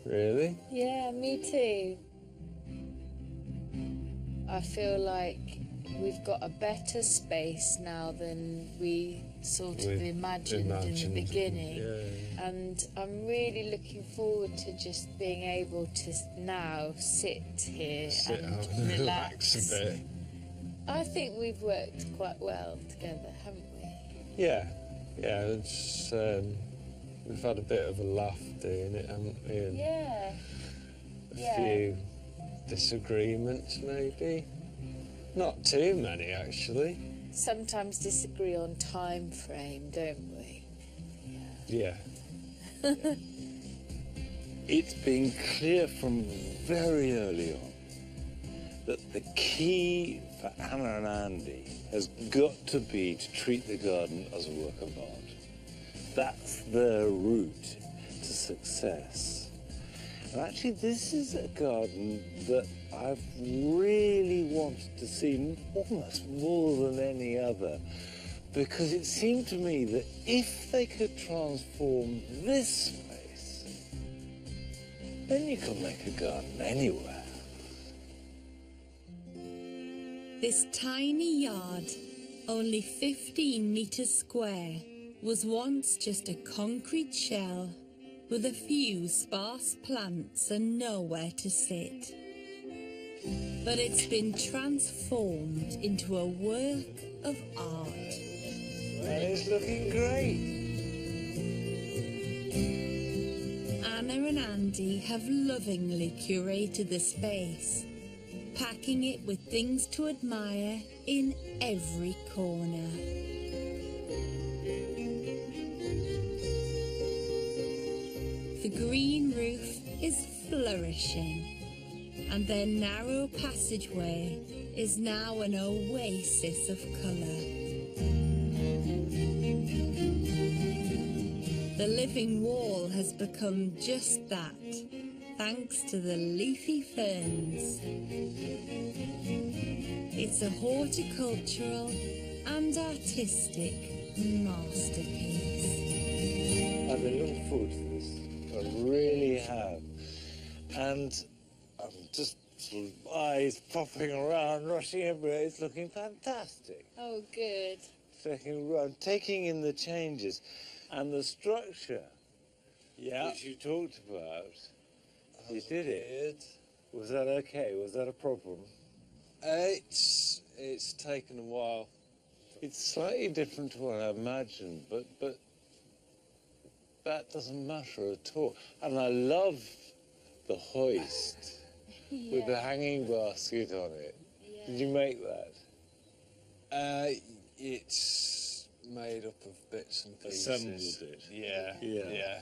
really. Yeah, me too. I feel like we've got a better space now than we sort of imagined in the beginning. Yeah. And I'm really looking forward to just being able to now sit here and relax. A bit. I think we've worked quite well together, haven't we? Yeah, it's, we've had a bit of a laugh doing it, haven't we? And Yeah. a few disagreements, maybe. Not too many, actually. Sometimes disagree on time frame, don't we? Yeah. It's been clear from very early on that the key for Anna and Andy has got to be to treat the garden as a work of art. That's their route to success. And actually, this is a garden that I've really wanted to see almost more than any other, because it seemed to me that if they could transform this space, then you can make a garden anywhere. This tiny yard, only 15 metres square, was once just a concrete shell with a few sparse plants and nowhere to sit. But it's been transformed into a work of art. And it's looking great. Anna and Andy have lovingly curated the space, packing it with things to admire in every corner. The green roof is flourishing, and their narrow passageway is now an oasis of colour. The living wall has become just that, thanks to the leafy ferns. It's a horticultural and artistic masterpiece. I've been looking forward to this. I really have. And I'm just sort of eyes popping around, rushing everywhere. It's looking fantastic. Oh, good. Taking in the changes and the structure. Yeah. Which you talked about. You did it. Was that okay? Was that a problem? It's taken a while. It's slightly different to what I imagined, but that doesn't matter at all. And I love the hoist with the hanging basket on it. Yeah. Did you make that? It's made up of bits and pieces. Assembled it. Yeah.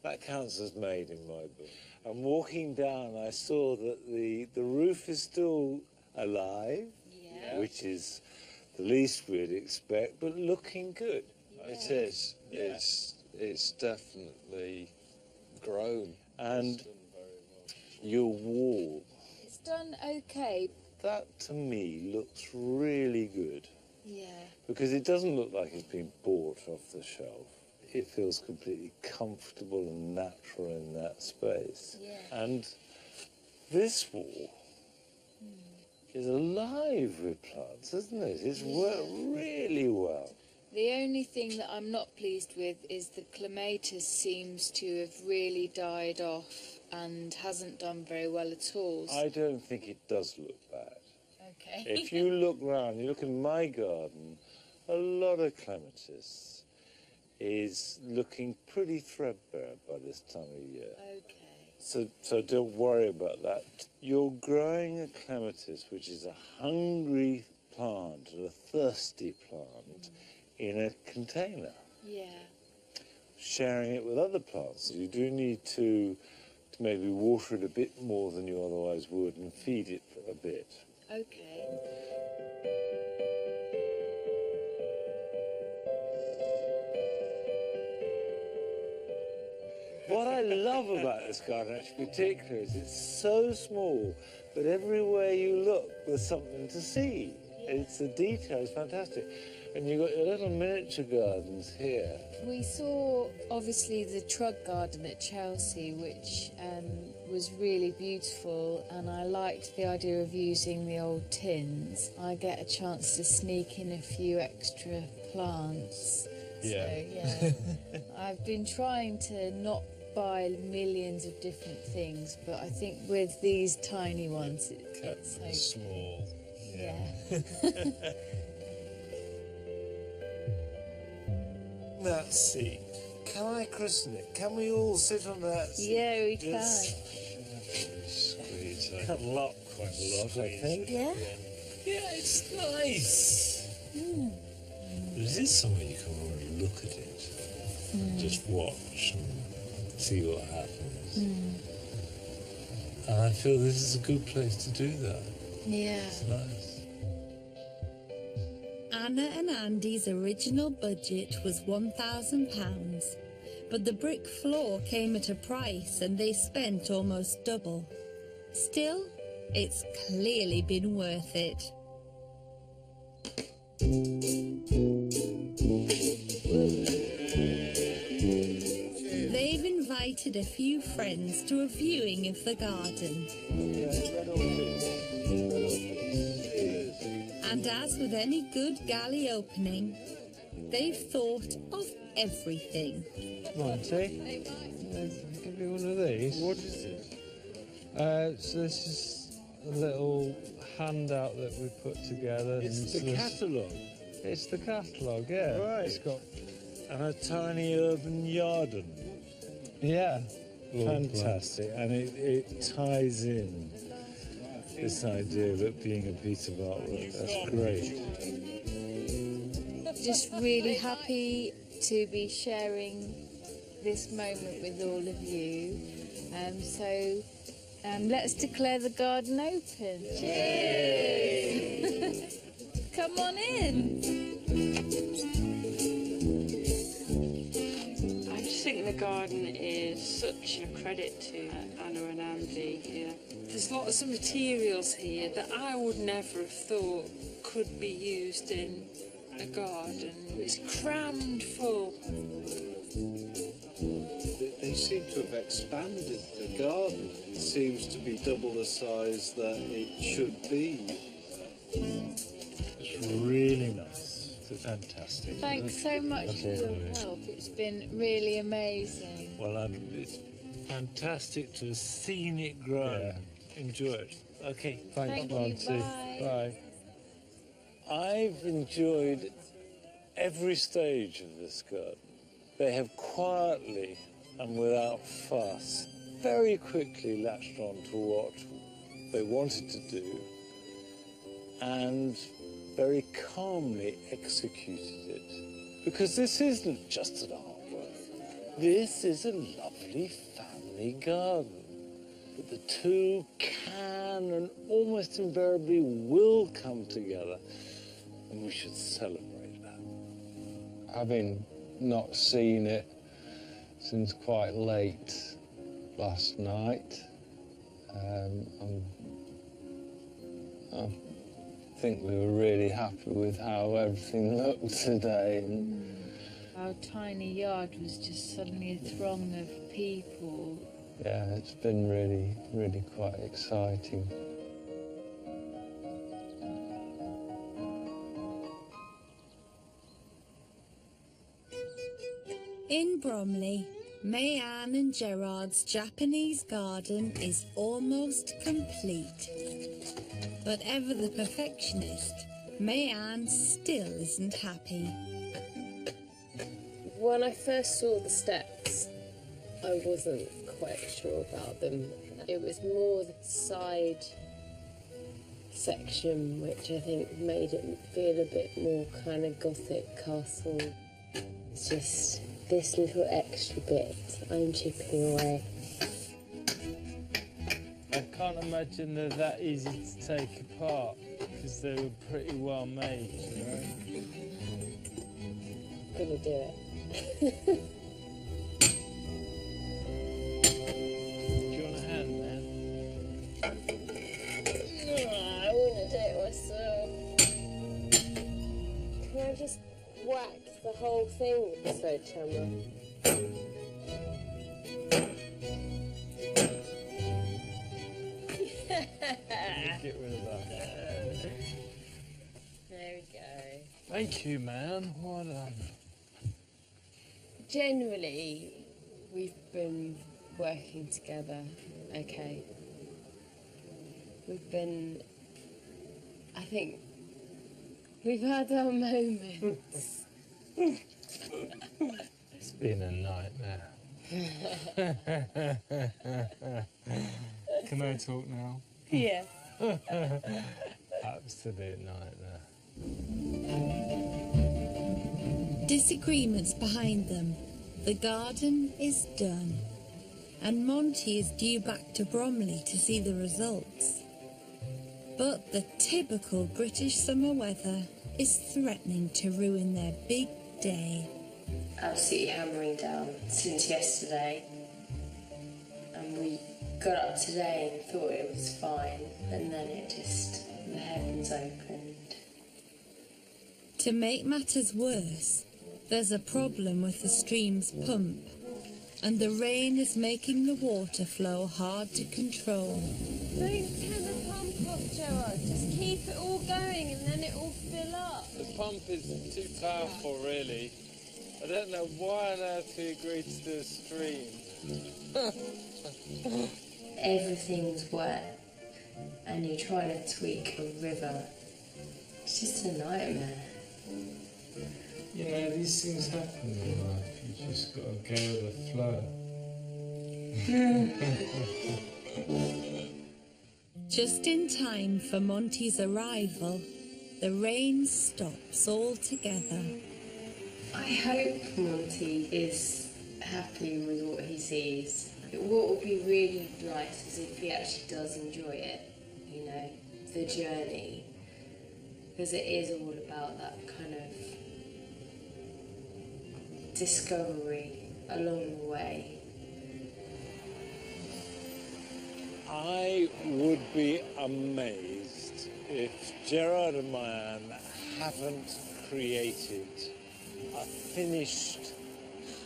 That counts as made in my book. And walking down, I saw that the roof is still alive, which is the least we'd expect, but looking good. It is. Yeah. It's definitely grown. And it's done very well. your wall, It's done okay. that to me looks really good. Yeah. Because it doesn't look like it's been bought off the shelf. It feels completely comfortable and natural in that space. Yeah. And this wall is alive with plants, isn't it? It's worked really well. The only thing that I'm not pleased with is the clematis seems to have really died off and hasn't done very well at all. I don't think it does look bad. Okay. If you look round, you look in my garden, a lot of clematis is looking pretty threadbare by this time of year. Okay. So don't worry about that. You're growing a clematis, which is a hungry plant, a thirsty plant, in a container, Yeah. sharing it with other plants. So you do need to maybe water it a bit more than you otherwise would and feed it a bit. Okay. What I love about this garden, actually, particularly, is it's so small, but everywhere you look, there's something to see. It's the detail is fantastic. And you've got your little miniature gardens here. We saw, obviously, the Trug Garden at Chelsea, which was really beautiful, and I liked the idea of using the old tins. I get a chance to sneak in a few extra plants. Yeah. So, yeah. I've been trying to not buy millions of different things, but I think with these tiny ones, it's okay. Small. Yeah. That seat. Can I christen it? Can we all sit on that seat? Yeah, we can. Cuddle up quite a lot, I think. Yeah? Yeah, it's nice. It is somewhere you can really look at it. Just watch and see what happens. And I feel this is a good place to do that. Yeah. It's nice. Anna and Andy's original budget was £1,000, but the brick floor came at a price and they spent almost double. Still, it's clearly been worth it. They've invited a few friends to a viewing of the garden. And as with any good galley opening, they've thought of everything. Monty, give me one of these. What is it? So this is a little handout that we put together. It's the catalogue. It's the catalogue, yeah. Right. It's got and a tiny urban garden. Yeah. Fantastic, and it ties in this idea of it being a piece of artwork. That's great. Just really happy to be sharing this moment with all of you. Let's declare the garden open. Cheers! Come on in. I just think the garden is such a credit to Anna and Andy. Yeah. There's lots of materials here that I would never have thought could be used in a garden. It's crammed full. They seem to have expanded the garden. It seems to be double the size that it should be. It's really nice. It's fantastic. Thanks so much for your help. It's been really amazing. Well, it's fantastic to have seen it grow. Yeah. Enjoy it. Okay. Thank you. Monty. Bye. I've enjoyed every stage of this garden. They have quietly and without fuss very quickly latched on to what they wanted to do and very calmly executed it. Because this isn't just an artwork. This is a lovely family garden. But the two can and almost invariably will come together, and we should celebrate that. Having not seen it since quite late last night, I think we were really happy with how everything looked today. Our tiny yard was just suddenly a throng of people. Yeah, it's been really, really quite exciting. In Bromley, Mayanne and Gerard's Japanese garden is almost complete. But ever the perfectionist, Mayanne still isn't happy. When I first saw the steps, I wasn't quite sure about them. It was more the side section which I think made it feel a bit more kind of gothic castle. It's just this little extra bit I'm chipping away. I can't imagine they're that easy to take apart because they were pretty well made, you know? I'm gonna do it. Do you want a hand, man? No, I wanna do it myself. Can I just whack the whole thing with the sledgehammer? Get rid of that. There we go. Thank you, man. Well done. Generally, we've been working together, okay. I think, we've had our moments. It's been a nightmare. Can I talk now? Yeah. Absolute nightmare. Disagreements behind them. The garden is done. And Monty is due back to Bromley to see the results. But the typical British summer weather is threatening to ruin their big day. Absolutely hammering down since yesterday. And we got up today and thought it was fine, and then the heavens opened. To make matters worse, there's a problem with the stream's pump, and the rain is making the water flow hard to control. Don't turn the pump off, Gerard. Just keep it all going and then it will fill up. The pump is too powerful, really. I don't know why on earth he agreed to do a stream. Everything's wet, and you're trying to tweak a river. It's just a nightmare. You know, these things happen in life. You just got to go with the flow. Just in time for Monty's arrival, the rain stops altogether. I hope Monty is happy with what he sees. What would be really nice is if he actually does enjoy it, you know, the journey. Because it is all about that kind of discovery along the way. I would be amazed if Gerard and Marianne haven't created a finished,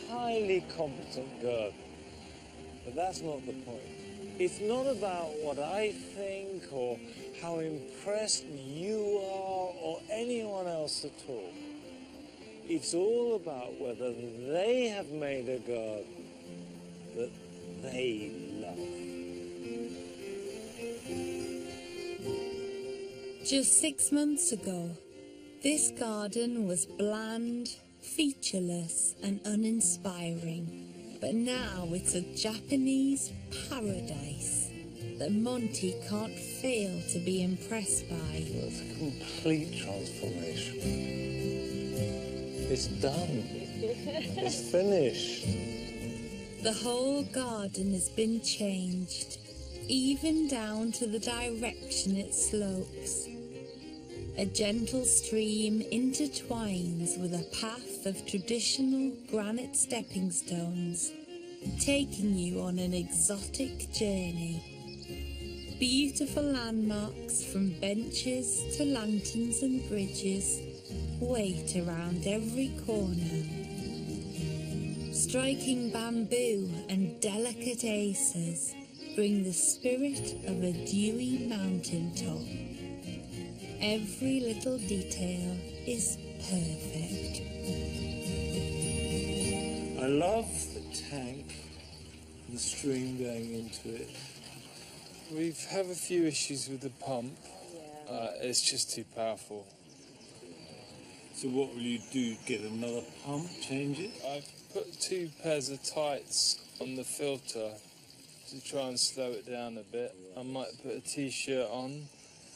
highly competent garden. But that's not the point. It's not about what I think or how impressed you are or anyone else at all. It's all about whether they have made a garden that they love. Just 6 months ago, this garden was bland, featureless and uninspiring. But now it's a Japanese paradise that Monty can't fail to be impressed by. Well, it's a complete transformation. It's done. It's finished. The whole garden has been changed, even down to the direction it slopes. A gentle stream intertwines with a path of traditional granite stepping stones, taking you on an exotic journey. Beautiful landmarks from benches to lanterns and bridges wait around every corner. Striking bamboo and delicate acers bring the spirit of a dewy mountaintop. Every little detail is perfect. I love the tank, the stream going into it. We have a few issues with the pump. It's just too powerful. So what will you do? Get another pump, change it? I've put 2 pairs of tights on the filter to try and slow it down a bit. I might put a t-shirt on,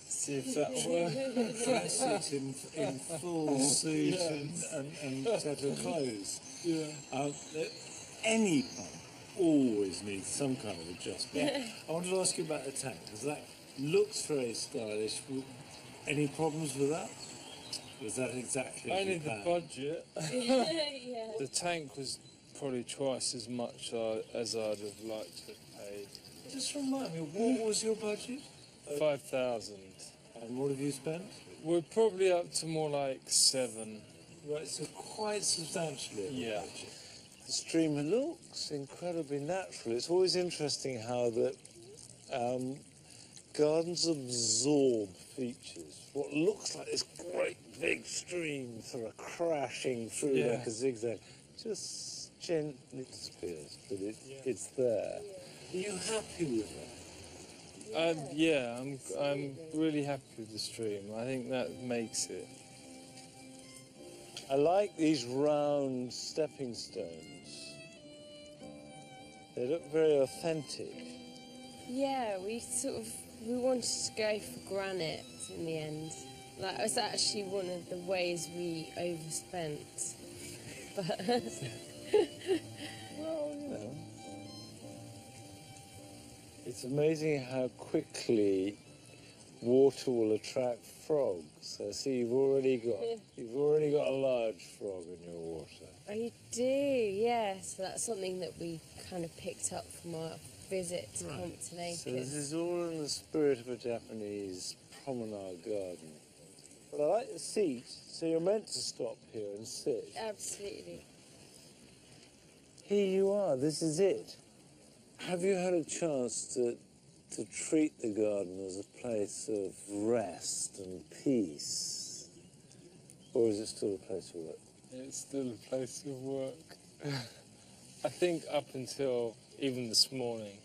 see if that works. Dress it in full suit and set of clothes. Yeah. Any pump always needs some kind of adjustment. I wanted to ask you about the tank, because that looks very stylish. Any problems with that? Was that exactly Only the budget. Yeah. The tank was probably twice as much as I'd have liked to have paid. Just remind me, what was your budget? 5,000. And what have you spent? We're probably up to more like 7. Right, so quite substantially. Yeah. The stream looks incredibly natural. It's always interesting how that gardens absorb features. What looks like this great big stream sort of crashing through like a zigzag just gently disappears, but it's there. Are you happy with that? Yeah, I'm really happy with the stream. I think that makes it. I like these round stepping stones. They look very authentic. Yeah, we wanted to go for granite in the end. That was actually one of the ways we overspent. But well, you know, it's amazing how quickly water will attract frogs. I see you've already got a large frog in your water. I do, yeah. So that's something that we kind of picked up from our visit to Compton So this is all in the spirit of a Japanese promenade garden. But I like the seat, so you're meant to stop here and sit. Absolutely. Here you are, this is it. Have you had a chance to treat the garden as a place of rest and peace? Or is it still a place of work? It's still a place of work. I think up until even this morning,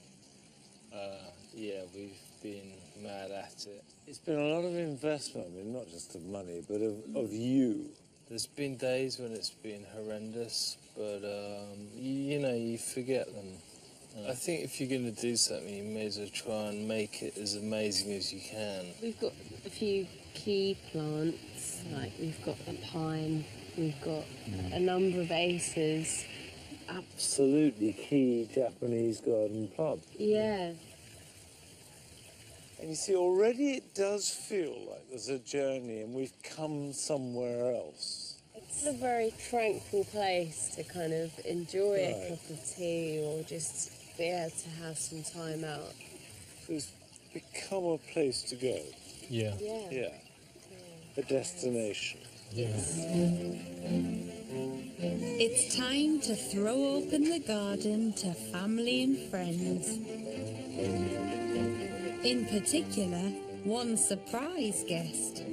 we've been mad at it. It's been a lot of investment, I mean, not just of money, but of you. There's been days when it's been horrendous, but you know, you forget them. I think if you're going to do something, you may as well try and make it as amazing as you can. We've got a few key plants, like we've got a pine, we've got a number of aces. Absolutely key Japanese garden plant. Yeah. And you see, already it does feel like there's a journey and we've come somewhere else. It's a very tranquil place to kind of enjoy a cup of tea or just be able to have some time out. It's become a place to go. Yeah. Yeah. A destination. Yes. It's time to throw open the garden to family and friends. In particular, one surprise guest.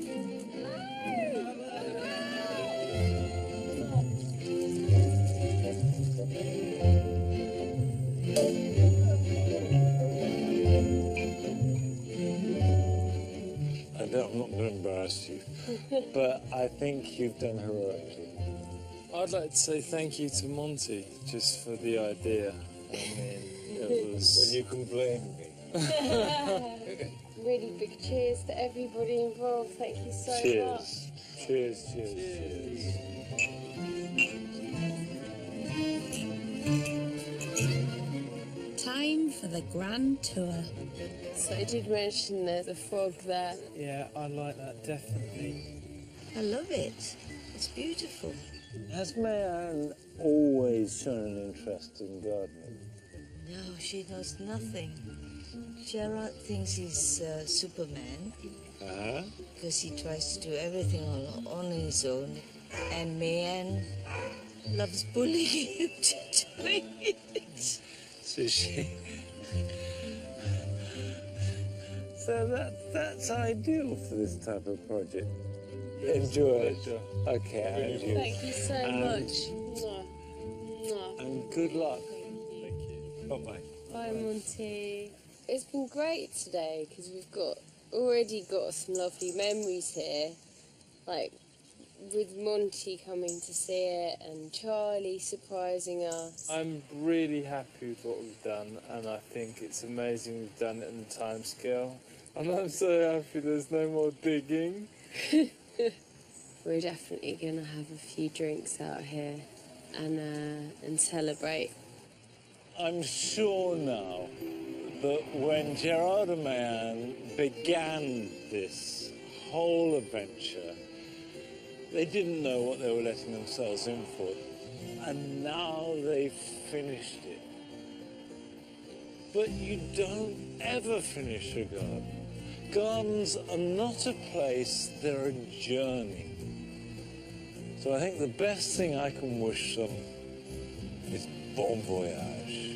I'm not going to embarrass you, but I think you've done heroically. I'd like to say thank you to Monty just for the idea. I mean, it was... Well, you can blame me. Really big cheers to everybody involved. Thank you so much. Cheers. Cheers, cheers, cheers. Time for the grand tour. So I did mention there's a frog there. Yeah, I like that, definitely. I love it. It's beautiful. Has Mayanne always shown an interest in gardening? No, she knows nothing. Gerard thinks he's Superman because he tries to do everything on his own. And Mayanne loves bullying him to doing it. So she... So that's ideal for this type of project. Enjoy it. Okay, and you. Thank you so much. Mwah. Mwah. And good luck. Thank you. Bye-bye. Bye, Monty. It's been great today because we've already got some lovely memories here, like with Monty coming to see it and Charlie surprising us. I'm really happy with what we've done, and I think it's amazing we've done it in the time scale. And I'm so happy there's no more digging. We're definitely going to have a few drinks out here and celebrate. I'm sure now that when Gerard and Mayanne began this whole adventure, they didn't know what they were letting themselves in for. And now they've finished it. But you don't ever finish a garden. Gardens are not a place, they're a journey. So I think the best thing I can wish them is bon voyage.